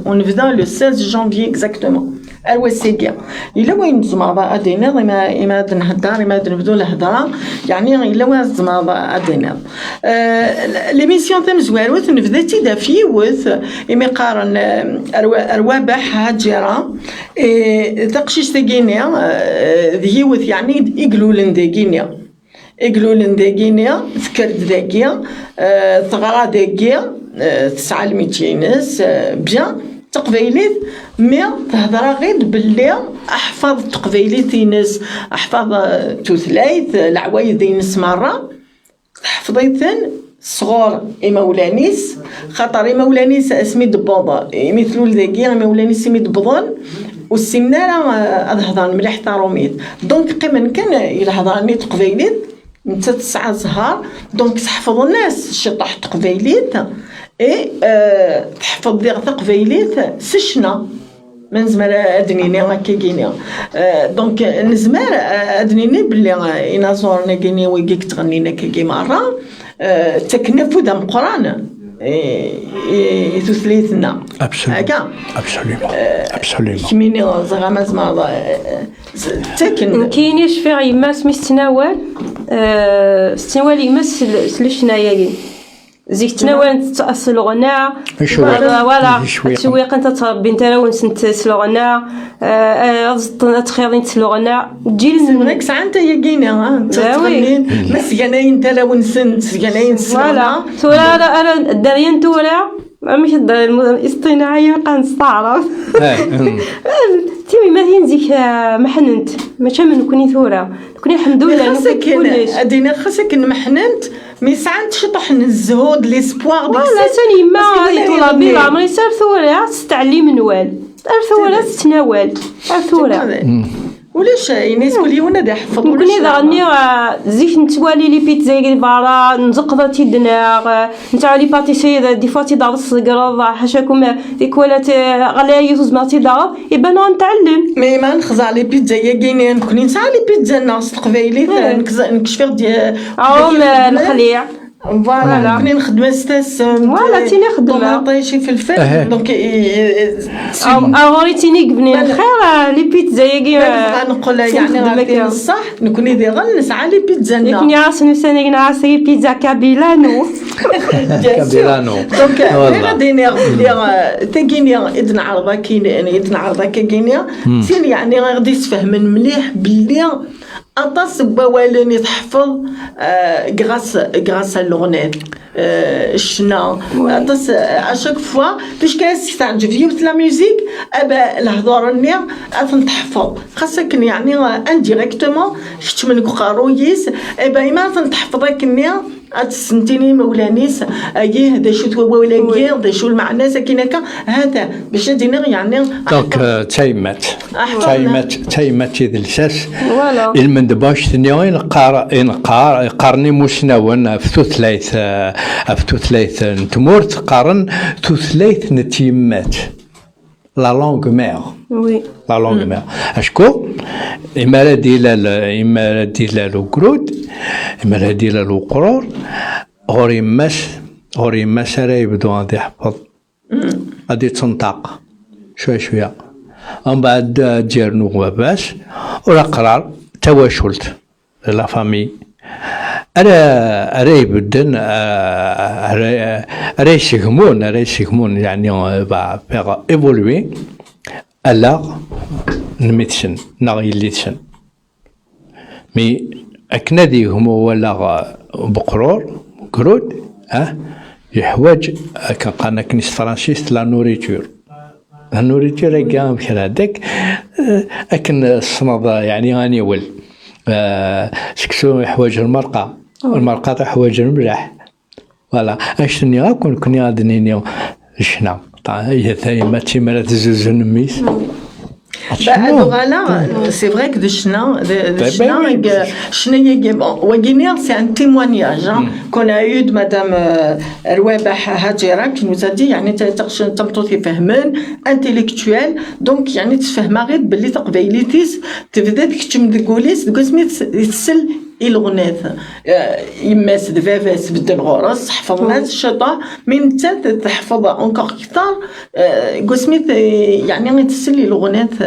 Speaker 3: on vient le 16 janvier exactement الوسيقيا إلا وين زماضة أدينا إما نهدر إما نبدو الهضرة يعني إلا وين زماضة أدينا ليميسيون تم زواروث نبدأتي دا فيوث إما قارن أروابح هاجرة تقشيش تاقينيا ذيوث يعني إقلولن داقينيا إقلولن داقينيا ذكرت داقيا ثغرة داقيا 900 ناس بيان تقبيليت مي تهضر غير باللي احفظ تقبيليت ناس احفظ توثلايت العوايد ناس مره حفظيتن صغور مولانيس خاطر مولانيس اسمي دبوضه مثلوا ذاكي مولانيس سمي دبوضون والسمناره اظهر مليح تاروميت دونك قيما كان يهضرني تقبيليت نتا 9 زهار دونك تحفظ الناس شطح تقبيليت اي تحفظ ديال تقبيليت سشنا من زمان ادنيني هكا كينيا دونك نزمر ادنيني بلي انا زورنا كيني ويكيك تغنينا كي مره تكنفو دم قران تثليثنا هكا
Speaker 5: ابسوليومون
Speaker 3: كميني زعما زعما تكن
Speaker 4: كاينيش في عيما سميت تناول يمس سلشنايا زيك تناول تأصل الغناء ولا تسويق انت تربي انت لو نسنت الغناء تخيرين الغناء تجي
Speaker 3: زمرك ساعه انت يا كينا انت تغنين مسكنين انت لو نسنت سكنين
Speaker 4: ولا انا الدريان تولا مش الاصطناعية قا نستعرض تيمي ما تنزيك محننت ماشي من كوني ثورة كوني الحمد لله
Speaker 3: خاصك ادينا خاصك محننت مي ساعات شطح الزهود ليسبوار
Speaker 4: لا ثاني ما طلع بلا ما يصير ثورة تستعلم نوال ثورة تتناول ثورة
Speaker 3: ولاش الناس كل يوم نادي يحفظ
Speaker 4: ممكن اذا غني زيك نتوالي لي بيتزا كي برا نزقضا تيدنا نتاع لي باتيسي دي فوا تيدار الصقرض حاشاكم ديكولات غلايه زوز تيدار يبان نتعلم
Speaker 3: مي ما نخزع لي بيتزا يا كاينين نكون نسعى لي بيتزا الناس القبايلي نكشف ديال
Speaker 4: الخليع
Speaker 3: فوالا كني نخدم ستاس
Speaker 4: فوالا تيني خدمه
Speaker 3: طماطيشي في الفل دونك
Speaker 4: اغوريتيني قبني الخير لي بيتزا يا
Speaker 3: نقول يعني الصح نكوني دير نسعى لي بيتزا
Speaker 4: لكن ياسن سنه نعسي بيتزا كابيلانو
Speaker 3: دونك غادي نغدي تاكيني اذن عرضه كاين اذن عرضه كاينه سين يعني غادي تفهمن مليح باللي أطاس بوالين يتحفظ غراس اللغنات الشنا أطاس أشاك فوا باش كاس تعجب يوت لا ميوزيك أبا الهضور النيا أثن تحفظ خاصك يعني انديريكتومون شت من قارويس أبا ما أثن تحفظك النيا أتسنتيني مولانيس أيه هذا شو توا ولا غير هذا شو المعنى ساكنك هذا باش دينا يعني
Speaker 5: دونك تايمات إذا الساس
Speaker 4: فوالا
Speaker 5: المن دباش ثنيوين قارني مسنون في ثلاث نتمورت قارن ثلاث نتيمات لا لونغ مير
Speaker 4: وي
Speaker 5: لا لونغ مير اشكو إما دي لا القرود إما دي لا القرور غوري ماس راه يبدو غادي يحفظ غادي تنطق شويه ومن بعد دير نواباس ولا قرار تواشلت لا فامي أرا يبدن أرا يسيغمون يعني با فيغ إيفولوي ألا نميتشن نغيليتشن مي أكندي هما ولا بقرور قرود يحواج كان كنيس فرانسيس لا نوريتور كاع بحال هذاك أكن الصناد يعني غاني ول سكسو يحواج المرقة تحواج الملح فوالا اشتني غاكون كوني غادنيني شنا هي ثايمة تيمرا تزوز نميس
Speaker 3: Là, c'est vrai que de Chenin, c'est un témoignage qu'on a eu de Madame Roueba Hadjera qui nous a dit يعني تمطوطي فهمان intellectuel donc يعني تفهم غير باللي تقبيليتيس تبدا تكتم دكوليس دكوسميت يتسل الغناث يماس دفافاس بدل غرس حفظنا الشطا من تات تحفظ انكور كثار قسميت يعني غيتسلي الغناث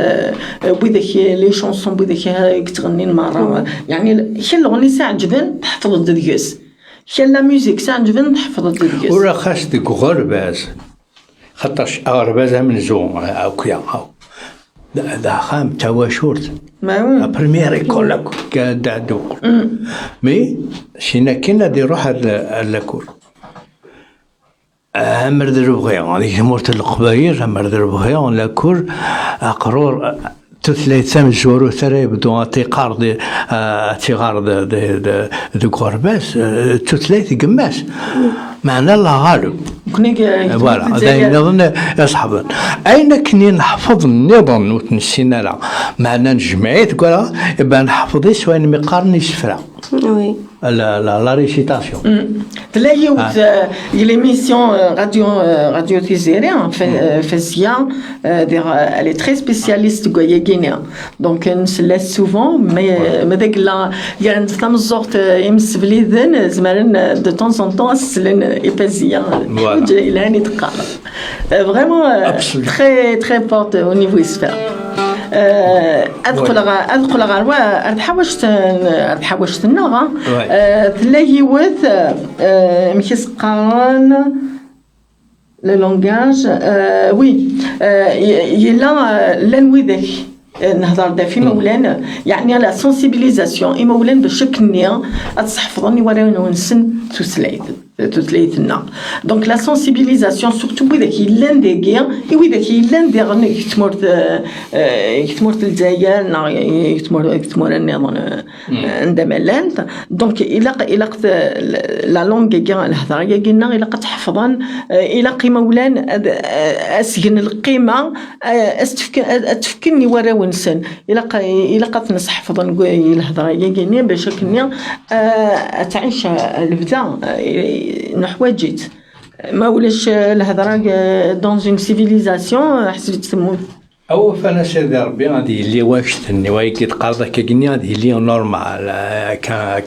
Speaker 3: بذاك لي شونسون بذاك كتغني المره يعني حل الغني ساعه جبن تحفظ الديوس حل لا ميوزيك ساعه جبن تحفظ الديوس
Speaker 5: ولا خاص ديك غرباز خاطرش غربازه من زوم هاكيا دا خام تواشورت
Speaker 3: ما
Speaker 5: بريمير ايكول كادا دوق مي شينا كنا دي روح لاكور امر دروغي هذيك مورت القباير امر دروغي لاكور اقرور تثلاثة جورو ثري بدون تيقار تيغار دي غرباس تثلاث قماس معنا لا غالب فوالا دايما نظن يصحبن اين كني نحفظ النظام وتنسينا لا معنا نجمعيت كولا يبقى نحفظ سواء مقارني سفرا
Speaker 4: وي
Speaker 5: la récitation.
Speaker 3: Là, il y a l'émission Radio Tizéré, elle est très spécialiste de guinéen. Donc, on se laisse souvent, mais dès que là, il y a une femme sorte, de temps en temps, c'est une épazia. Vraiment très, très forte au niveau sphère. ادخل غالوا تحوشت النغا تلاقي وث مكيس قارن لو لونغاج وي يلا لنوي ذاك نهضر دا في مولانا يعني لا سونسيبيليزاسيون اي مولانا باش كنيا تصحفظني ولا نسن تسلايد تثليثنا. دونك لا سونسيبيليزاسيون سورتو وذاك يلان داكيا وذاك يلان داغن يتمرت الجزائر يتمر النظام عندما لانت. دونك إلا لا لونغ كاع الهضره كاع إلا تحفظن إلا قيمه ولان اسجن القيمه تفكني ورا ونسن إلا قد حفظن الهضره كاع باش كني تعيش البدا نحواجيت ما ولاش الهضره دون اون سيفيليزاسيون حسيت تسمون
Speaker 5: أو فانا سيدي ربي غادي يلي واش تني واي كي تقارض كاكني غادي يلي نورمال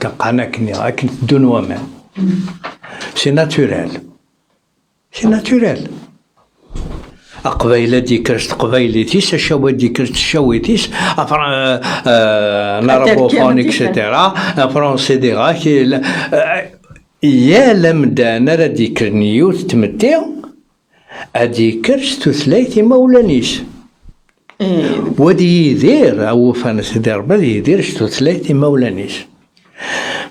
Speaker 5: كقنا كني راك دون ومان سي ناتوريل قبيله ديكرت قبيلتيس الشوا ديكرت شويتيس افران ناربوفون اكسيتيرا فرونسي دي غاكي يا لمدانا راه ديكر نيوت تمتي اديكرش تثلاثي مولانيش ودي يدير او فانا سيدي ربي يدير شتو ثلاثي مولانيش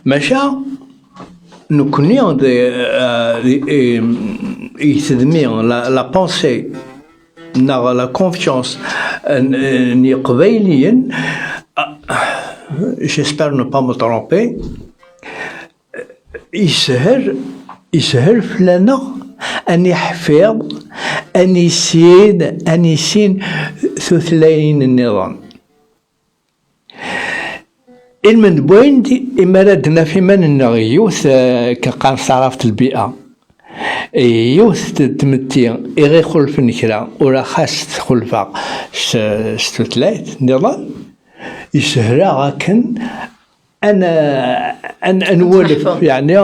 Speaker 5: ماشا نكوني يتدمي لا بونسي نا لا كونفيونس ني قبيليا جيسبر نو با مو ترومبي يسهل فلانا أن يحفظ أن يسين ثلاثين النظام المن بوين إما ردنا في من يوث كقان صرافة البيئة يوث تمتي إغي خلف نكرا ولا خاص تخلفا ثلاث نظام يسهل لكن أنا نولف يعني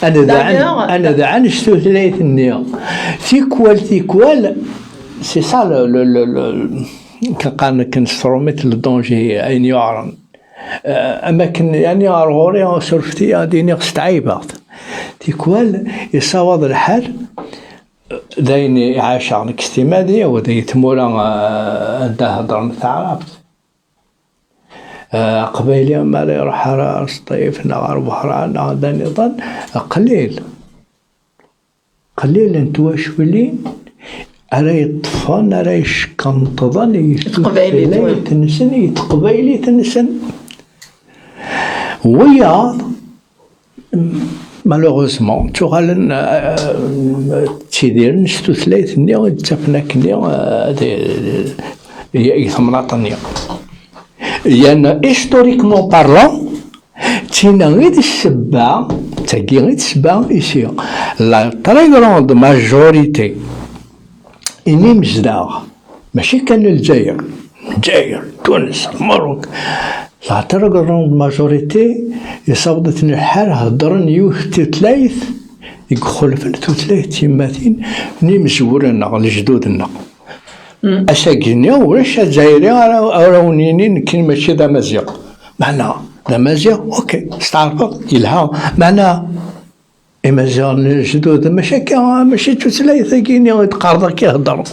Speaker 5: أنا دعان شتو ثلاث النية تيكوال سي سا كان كنستروميت الدونجي أين يعرن أماكن يعني أرغوري سرفتي ديني ستعيبات تيكوال يصاوض الحال دايني عاش عن اكستمادية وداي تمولا ده هضر تعرفت قبيلي ما لا يروح راس طيف نغار بحران هذا نظام قليل انتو واش ولين أراي الطفان أراي شكنطضان يتقبيلي تنسن ويا مالوغوزمون تغالن تيدير نشتو ثلاث نيا تفناك نيا يثمناطنيا يعني هيستوريكمون بارلون تينا غير السبعة تاكي غير السبعة إيسي لا تري غروند ماجوريتي إني مزداغ ماشي كان الجزائر تونس المغرب لا تري غروند ماجوريتي يصابدتني الحال هضرن يوث تثلاث يدخل في الثلاث يماتين ني مزورنا لجدودنا أساكيني ولاش الجزائري راونيني كاين ماشي دا مزيق معنا دا مزيق اوكي استعرفوا يلها معنا مزيان جدود ماشي تثلاثة كاين يتقارض كيهضر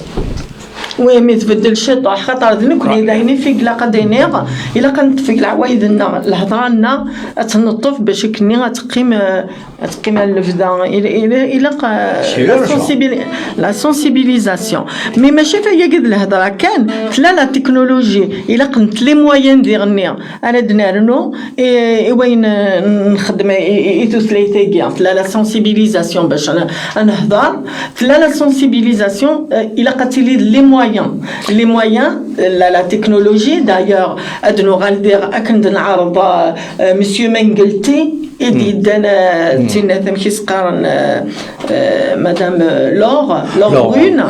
Speaker 3: وي ما يتبدل الشيء خاطر ذنكني دايني فيك لا قدينيغ الا كانت فيك العوايدنا الهضره لنا تنطف باش كني تقيم الفدا الى لا سونسيبيليزاسيون مي ماشي فيا قد الهضره كان تلا لا تكنولوجي الا قنت لي موين ديالني انا دنارنو وين نخدم ثلاثه تلا لا سونسيبيليزاسيون باش انا نهضر تلا لا سونسيبيليزاسيون الا قتلي لي moyens, la technologie. D'ailleurs, nous غندير أكن نعرض مسيو منقلتي إدي دانا تينا تمشي سقارن مدام لور برون.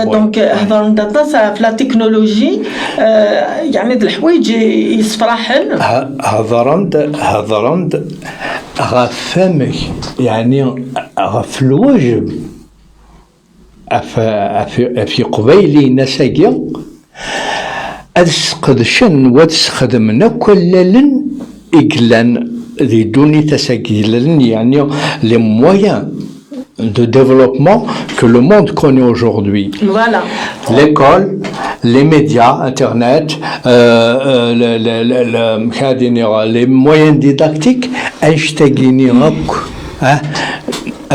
Speaker 3: دونك هضرنا داتا في لا تكنولوجي يعني د الحوايج يصفراحن. هضرنا غفامك يعني غف الواجب في قبيلي نساقيا أدسقدشن وادسخدمنا كلن إقلان ذي دوني تساقيلن يعني les moyens de développement que le monde connaît aujourd'hui. Voilà.
Speaker 5: L'école, les médias, Internet, les moyens didactiques,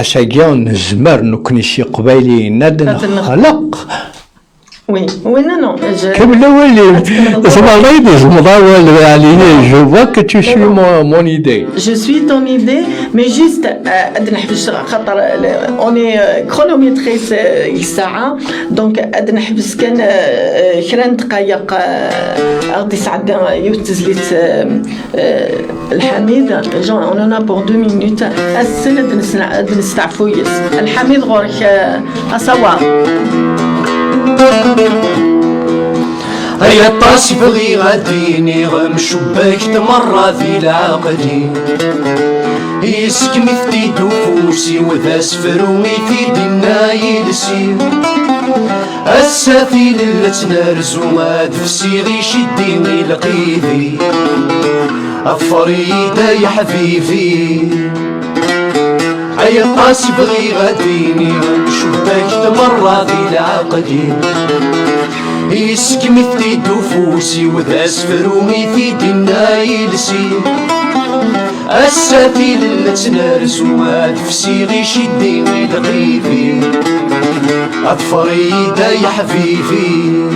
Speaker 5: أشاقيون نزمر نكوني شي قبايليين نخلق
Speaker 3: Oui, oui, non.
Speaker 5: كم الأول سمعيني المضاول عليه je vois que tu suis mon idée.
Speaker 3: Je suis ton idée, mais juste on est chronométré الساعة دونك قد نحبس كان كران دقايق غادي سعد يوتزليت الحميد on en a pour 2 minutes السنة نستعفو يس الحميد غورك أصوار
Speaker 6: هيا الطاس بغي غاديني غمشباك تمرة في العقدي يسكمي في تيدو فوسي وذا سفروي في دينا يلسي السفيل اللي تنرزو ماد في صيغي شديني لقيدي الفريدة يا حبيبي هيا الطاس بغي غاديني غمشباك تمرة في العقدي يسكمي في تيدو فوسي وذا سفروي في دينا يلسي السفيل اللي تنرس واد في صيغي شديني لغيبي الفريدة يا حبيبي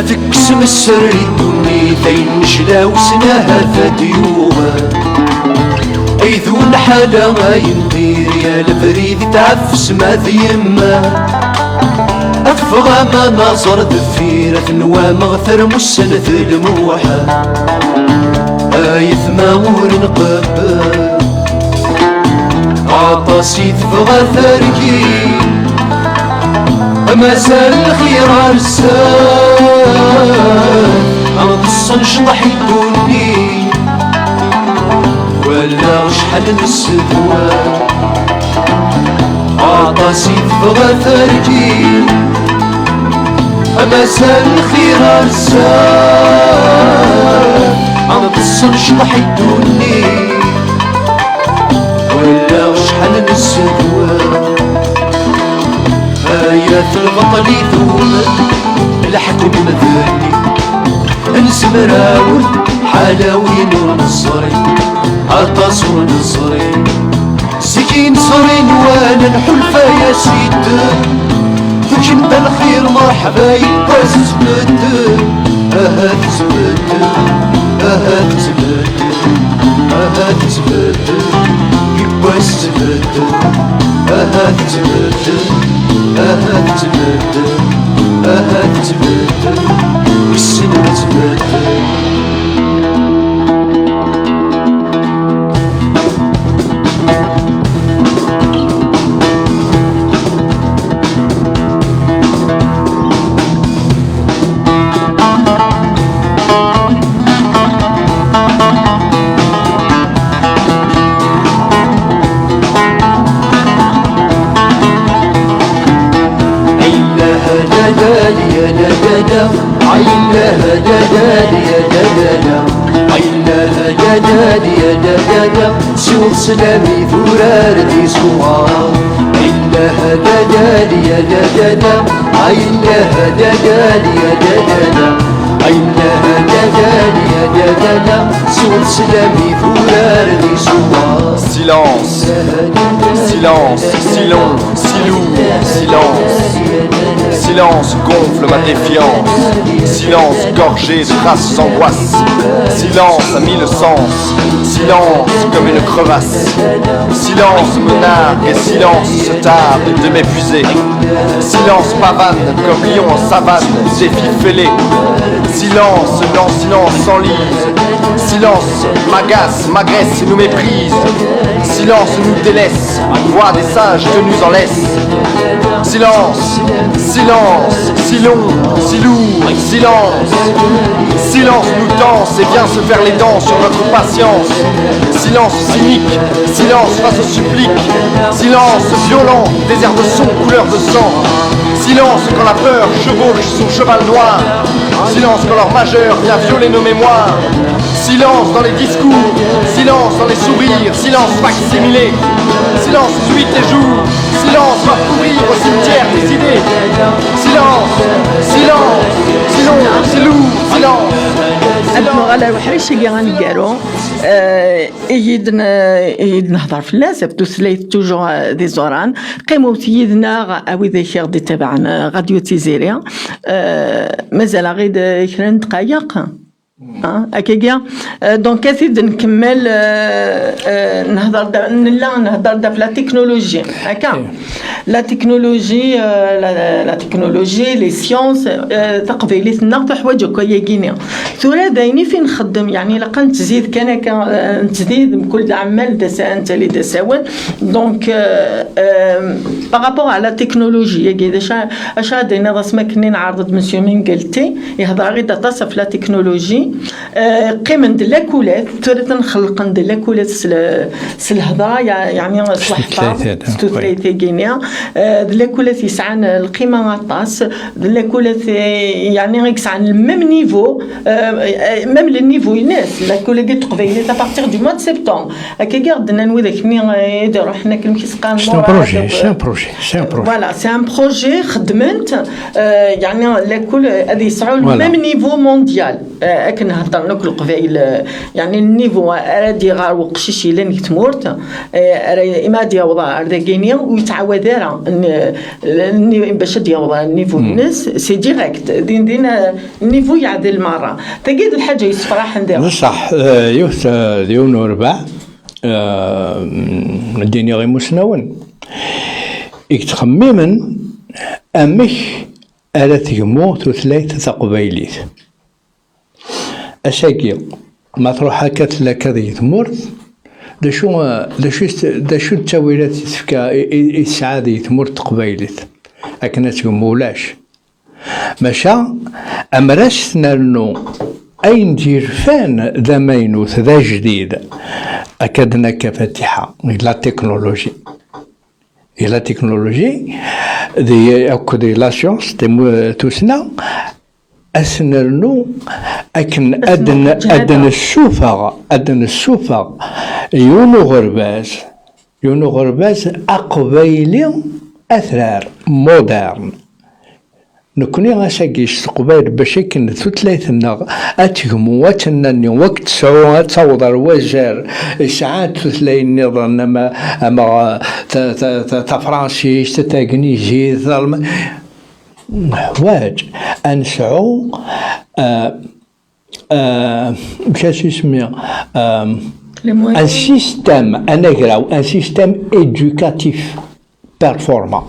Speaker 6: تقسم السر الدني ثين نشلا وسناها فديوها ايذو الحالة ما يندير يا البريد تعفس ما ذيما افغى ما ناصر دفيرة نوا مغثر مسنة الموحة ايث ما ور نقبل عطاسي تفغى ثاركي مساء الخير عرسان غنصن شطح يدوني ولا شحال نسدوان عطاسي تبغى ثارجي مساء الخير عرسان غنصن شطح يدوني ولا شحال نسدوان يا البطل يثوم الحكم مذني نسمراول حلاوين ونصري عطاس ونصري سكين صرين وانا الحلفة يا سيد وكن بالخير مرحبا يبقى تزبد تزبد تزبد تزبد يبقى تزبد تزبد تبدل والسنة تبدل عينها جداد يا جدادا عينها جداد يا جدادا سوق سلامي ثرار دي سوار عينها جداد يا جدادا عينها جداد يا جدادا عينها جداد يا جدادا سوق سلامي ثرار دي سوار
Speaker 7: Silence, silence, si long, si lourd, silence. Silence gonfle ma défiance. Silence gorgé de grasses angoisses. Silence à mille sens. Silence comme une crevasse. Silence me nargue et silence se tarde de m'épuiser. Silence pavane comme lion en savane, défi fêlé. Silence, non, silence s'enlise. Silence m'agace, m'agresse et nous méprise. Silence nous délaisse, voix des sages tenus en laisse. Silence, Silence, si long, si lourd, silence. Silence nous tense et vient se faire les dents sur notre patience. Silence cynique, silence face au supplique. Silence violent, désert de son, couleur de sang. Silence quand la peur chevauche son cheval noir. Silence quand leur majeur vient violer nos mémoires. Silence dans les discours, silence dans les sourires, silence facsimilé. Silence nuit et jour, silence va pourrir au cimetière des idées. Silence, silence, silence, c'est lourd, silence.
Speaker 3: المغرب على وحريش اللي غنقالو يد نهضر في الناس بتوسليت توجور دي زوران قيمو تيدنا او ذاكر دي تبعنا راديو تيزيريا مازال غير كرا دقايق هكاكيا دونك كثير نكمل نهضر نهضر في لا تكنولوجي هكا لا تكنولوجي لي سيونس تقبيلتنا في حوايج هكايا ثورة دايني فين نخدم يعني لقا تزيد كان تزيد كل عمال انت اللي دساون دونك بارابور على التكنولوجيا كذا اش داينا راسما كني نعرض مسيو من قلتي يهضر غير تصف لا تكنولوجي قيمة لاكولات ثورة نخلق لاكولات الهضره يعني صح ستوثلاثي كينيا لاكولات يسعن القيمه طاس لاكولات يعني يسعن الميم نيفو ميم النيفو الناس لاكولات تقبيلات ابارتيغ دو موا دو سبتمبر هكا قدنا نوي ذاك ني يديروا حنا كيما كيسقان
Speaker 5: سي بروجي
Speaker 3: فوالا سي ان بروجي خدمت يعني لاكول هذه يسعوا الميم نيفو مونديال نهضر ناكل قبيل يعني النيفو ارادي غار وقشيشي لين تمورت اما ديوضا ارداكينيا ويتعاود راه باش ديوضا النيفو الناس سي ديريكت دين النيفو يعدل مره تقيد الحاجه يصفراح ندير
Speaker 5: بصح يوث ديون وربع الدنيا غير مسنون يتخممن امك على تجمو ثلاثه قبيليت أشاقي ما تروح هكا لك هذه تمورت دا شو التاويلات تفكا السعادة تمورت قبيلت أكنا تقول مولاش ماشا أمراش نالنو أي ندير فان ذا مينوث ذا جديد أكادنا كفاتحة لا تكنولوجي لا تكنولوجي دي أكو دي لا سيونس دي توسنا أسنرنو أكن أدن السوفة يونو غرباز أقبيلي أثرار مودرن نكوني غاساكيش قبيل باش يكن ثلاثنا أتهمو واتنني وقت سوا تصور وزار ساعات ثلاثين نظن أما تفرنسيس تتاكنيجي حوايج أنسعو بشاش يسمي ان سيستم انا قراو ان سيستم éducatif performant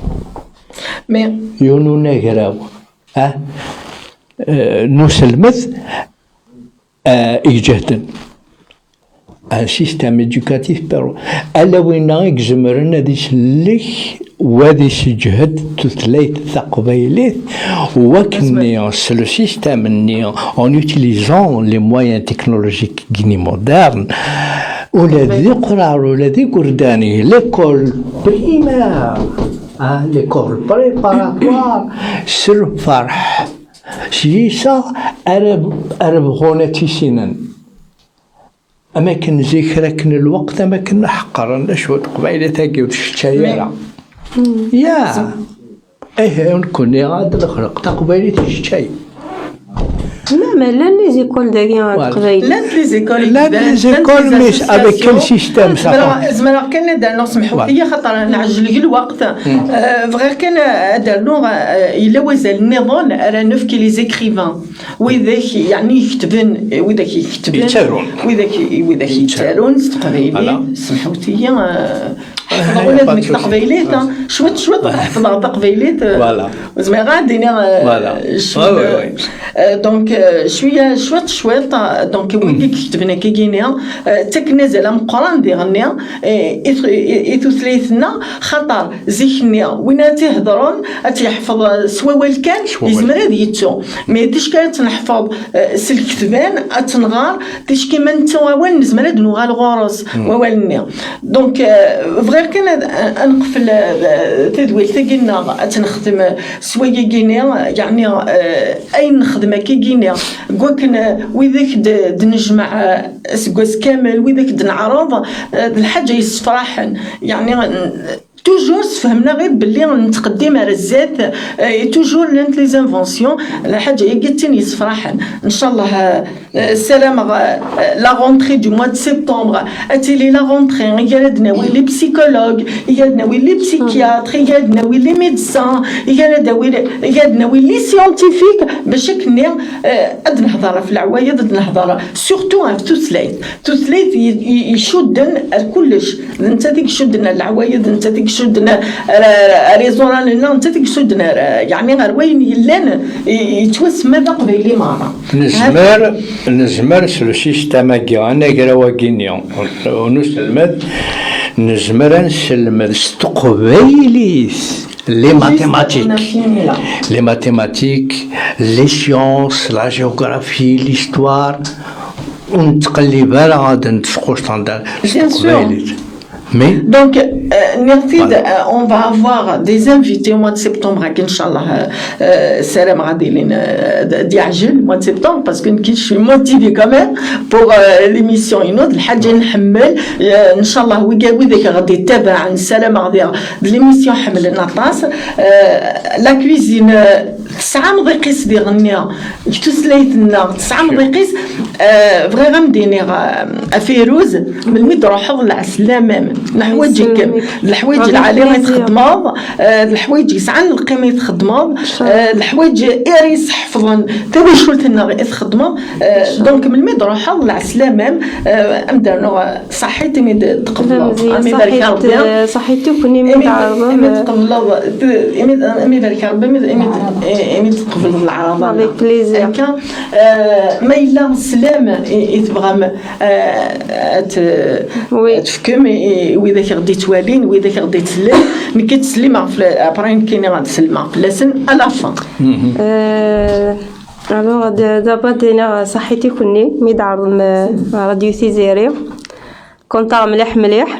Speaker 5: يونو نقراو نسلمت يجهدن ان سيستم éducatif performant الا وين يجمرنا دي سلك وادي سجهد تثليث ثقبيلات وكني le système en utilisant les moyens technologiques guinéens modernes والذي يقرأ والذي قرداني l'école primaire l'école préparatoire سر فرح سيسا أرب غونتي سنن أما كن ذكرك الوقت أما كن حقرا شو قبيلة تاقي وتشتايرة يا ايه نكون غاد الخلق تقبيلي تشتاي
Speaker 4: لا لي زيكول داكيا قبيل
Speaker 3: لا لي زيكول
Speaker 5: مش افيك كل سيستم
Speaker 3: زعما كان دار سمحوا لي خاطر نعجل لك الوقت فغير كان دار له الا وزال النظام راه نفكي لي زيكريفان وذاك يعني يكتبن وذاك يكتبن وذاك يتسالون قبيلي سمحوا لي ولا ديك تقبيلات شويه حفظها تقبيلات زعما غادينا دونك شويه شويط دونك وين كتبنا كي جينا تكنزل مقران دي غنيا إثوثليثنا خطر زيكنيا وين تهضرون أتيحفظ سواوال كان يزمر هذا يتو مي تيش كانت نحفظ سلكتبان أتنغار تيش كيما نتوال نزمر هذا نغال غورس ووالنيا دونك فغير كان نقفل تدويل تقلنا أتنخدم سوايا جينا يعني أين نخدم كي جينا قوكن وذاك دنجمع سكواس كامل وذاك دنعرض الحاجة يسفراحن يعني توجور فهمنا غير باللي نتقدم على الذات توجور لانت لي زانفونسيون الحاجه هي قلتني يسفراحن ان شاء الله السلام لا رونتري دو موا دو سبتمبر اتيلي لا رونتري يقعدنا لي بسيكولوج يقعدنا لي بسيكياتر يقعدنا لي ميدسان يقعدنا لي سيونتيفيك باش كني اد نهضر في العوايد اد نهضر سورتو في توسليت يشدن كلش انت ديك شدنا العوايد انت ديك شدنا ريزورال لنا انت ديك شدنا يعني غير وين يلان يتوسمى قبيلي مره
Speaker 5: نزمر سلو سيستم كاع انا كراوا كينيون ونسلمد نزمر نسلمد استقبيليس les mathématiques, les sciences, la géographie, l'histoire, ونتقلب على غادي نتفقوا ستاندار.
Speaker 3: Donc, on va avoir des invités au mois de septembre, Inch'Allah, Salam Radilin Diagil, mois de septembre, parce que je suis motivée quand même pour l'émission. Une autre, le Hadj Nhammel, Inch'Allah, oui, dès qu'il y a des tabacs, Salam Radilin, de l'émission Hamel Natas, la cuisine. 9 دقائق دي غنيا تسليتنا 9 دقائق بغي غندير فيروز من تروحوا للعسلامه الحوايج العاليه يتخدموا الحوايج يسعن القيمه يتخدموا الحوايج اريس حفظا تبي شولتنا يتخدموا دونك من تروحوا للعسلامه امدانو صحيتي مي تقبلوا امي بارك ربي
Speaker 4: صحيتي كوني مي
Speaker 3: تقبلوا امي بارك ربي إميت قبل العرض
Speaker 4: avec plaisir
Speaker 3: ما إلا السلام يتبغى تفكم وإذا كغدي توالين وإذا كغدي تسلم مي كتسلم في أبرين كاين غادي تسلم لسن على فان
Speaker 4: alors دابا دينا صحيتي كوني مي دعرض راديو تيزيري كنت مليح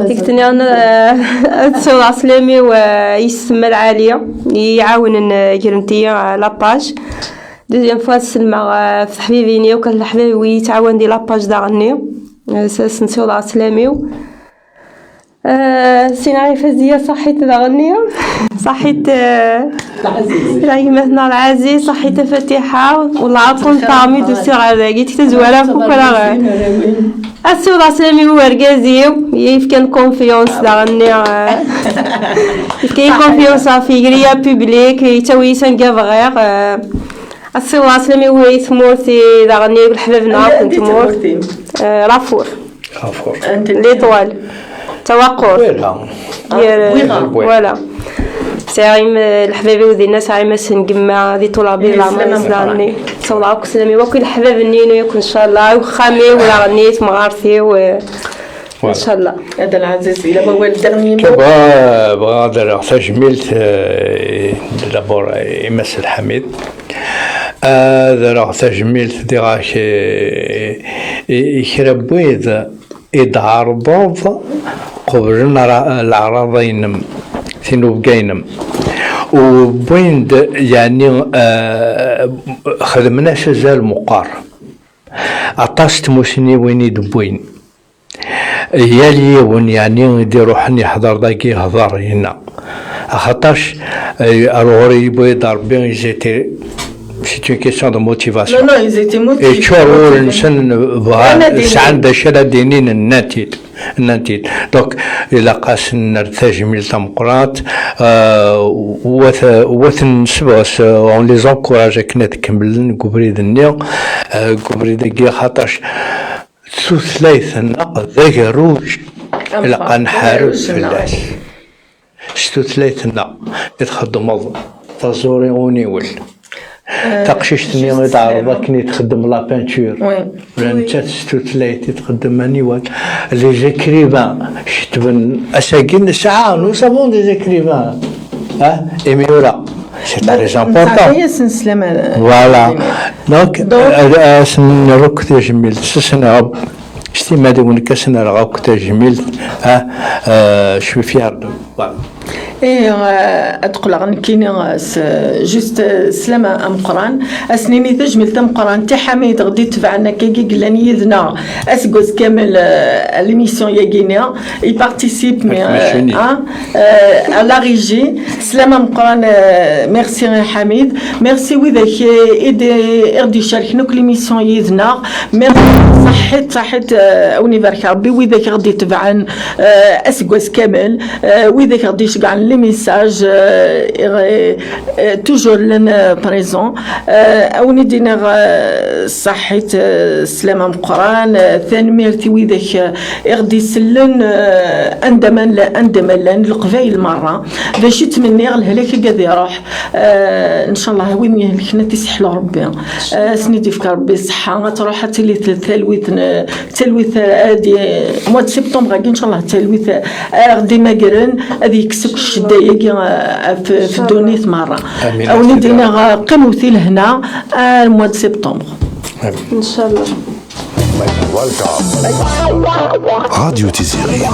Speaker 4: تكتني أنا تصور عسلامي ويسمى العالية يعاون جرنتيا لاباج دوزيام فوا سلمى في حبيبيني وكان الحبيبي ويتعاون دي لاباج دا غني سنسور عسلامي سيناري فازية صحيت دا غني صحيت راهي مثنا العزيز صحيت فاتحة والعطون طعمي دوسي غادا قلت تزوالا فوكرا السود عسلامي هو رقازيو يفكن كونفيونس داغني يفكن كونفيونس في غريا بوبليك يتاوي سنقاف غير السود عسلامي هو يثمورتي داغني بالحبابنا كنت مور رافور ليطوال توقف فوالا ساعيم الحبابي ودينا ساعيم سنقمع ذي طلابي العمر سلامي صلاك سلامي وكل الحباب النينو يكون ان شاء الله وخامي ولا غنيت مغارثي ان شاء الله
Speaker 3: هذا العزيز الى هو الدرني
Speaker 5: بغادر تجميلت دابور يمس الحميد هذا تجميلت ديراك يخربويد يتعرضوا قبل العراضين ثينو بقينم وبوين يعني خدمنا شزال مقار عطاست موسني وين يدبوين يالي ون يعني يديرو حني حضر داكي هضر هنا خاطرش الغوري بو يدار بين جيتي c'est une question de motivation.
Speaker 3: Non, ils étaient motivés.
Speaker 5: Et tu vois, سعند بشرة دينين النتيت. donc إلا قاس نرتاج ميل تمقرات وثن سباس on les encourage كنا تكملن قبريد النيو قبريد كي خاطرش ثلاث النقد ذاك الروج إلا قنحارب في الناس ثلاث النقد يتخدم تزوري ونيول تقشيشتني تعرض كني تخدم لا بانتور
Speaker 3: وي
Speaker 5: ولا انت تستوتلايتي تخدم مانيوال لي زيكريفان شتبن اساكين ساعه نو سافون دي زيكريفان ايميورا سي تري امبورطون
Speaker 3: هي سلامة
Speaker 5: فوالا دونك نروك تجميل سنة شتي ما دون كسنا رغاك تجميل شوي فيار
Speaker 3: ايه ادخل غنكيني جوست سلامة ام قران اسنيني تجمل تم قران تي حميد غدي تبعنا كي قلاني يدنا اسكوز كامل ليميسيون يا غينيا اي بارتيسيب مي لا ريجي سلامة ام قران ميرسي حميد ميرسي وذاك ايدي اردي شاركنا كل ليميسيون يدنا صحيت اوني بارك ربي وذاك غدي تبعن اسكوز كامل وذاك غدي يشقعن لي ميساج توجور لنا بريزون اوني دينا صحيت سلامة مقران ثاني ميرتي وذاك غدي يسلن اندمن القبايل مره باش يتمنى الهلاك قاعد يروح ان شاء الله وين يهلكنا تيسحلو ربي سنيتي فك ربي الصحه تروح حتى لي تلويث هادي موا سبتمبر ان شاء الله تلويث غدي ماكرن هذه يكسك الشدايق في الدونيت مره او ندينا قنوتي لهنا الموا سبتمبر
Speaker 4: ان شاء الله.
Speaker 2: راديو تيزيري.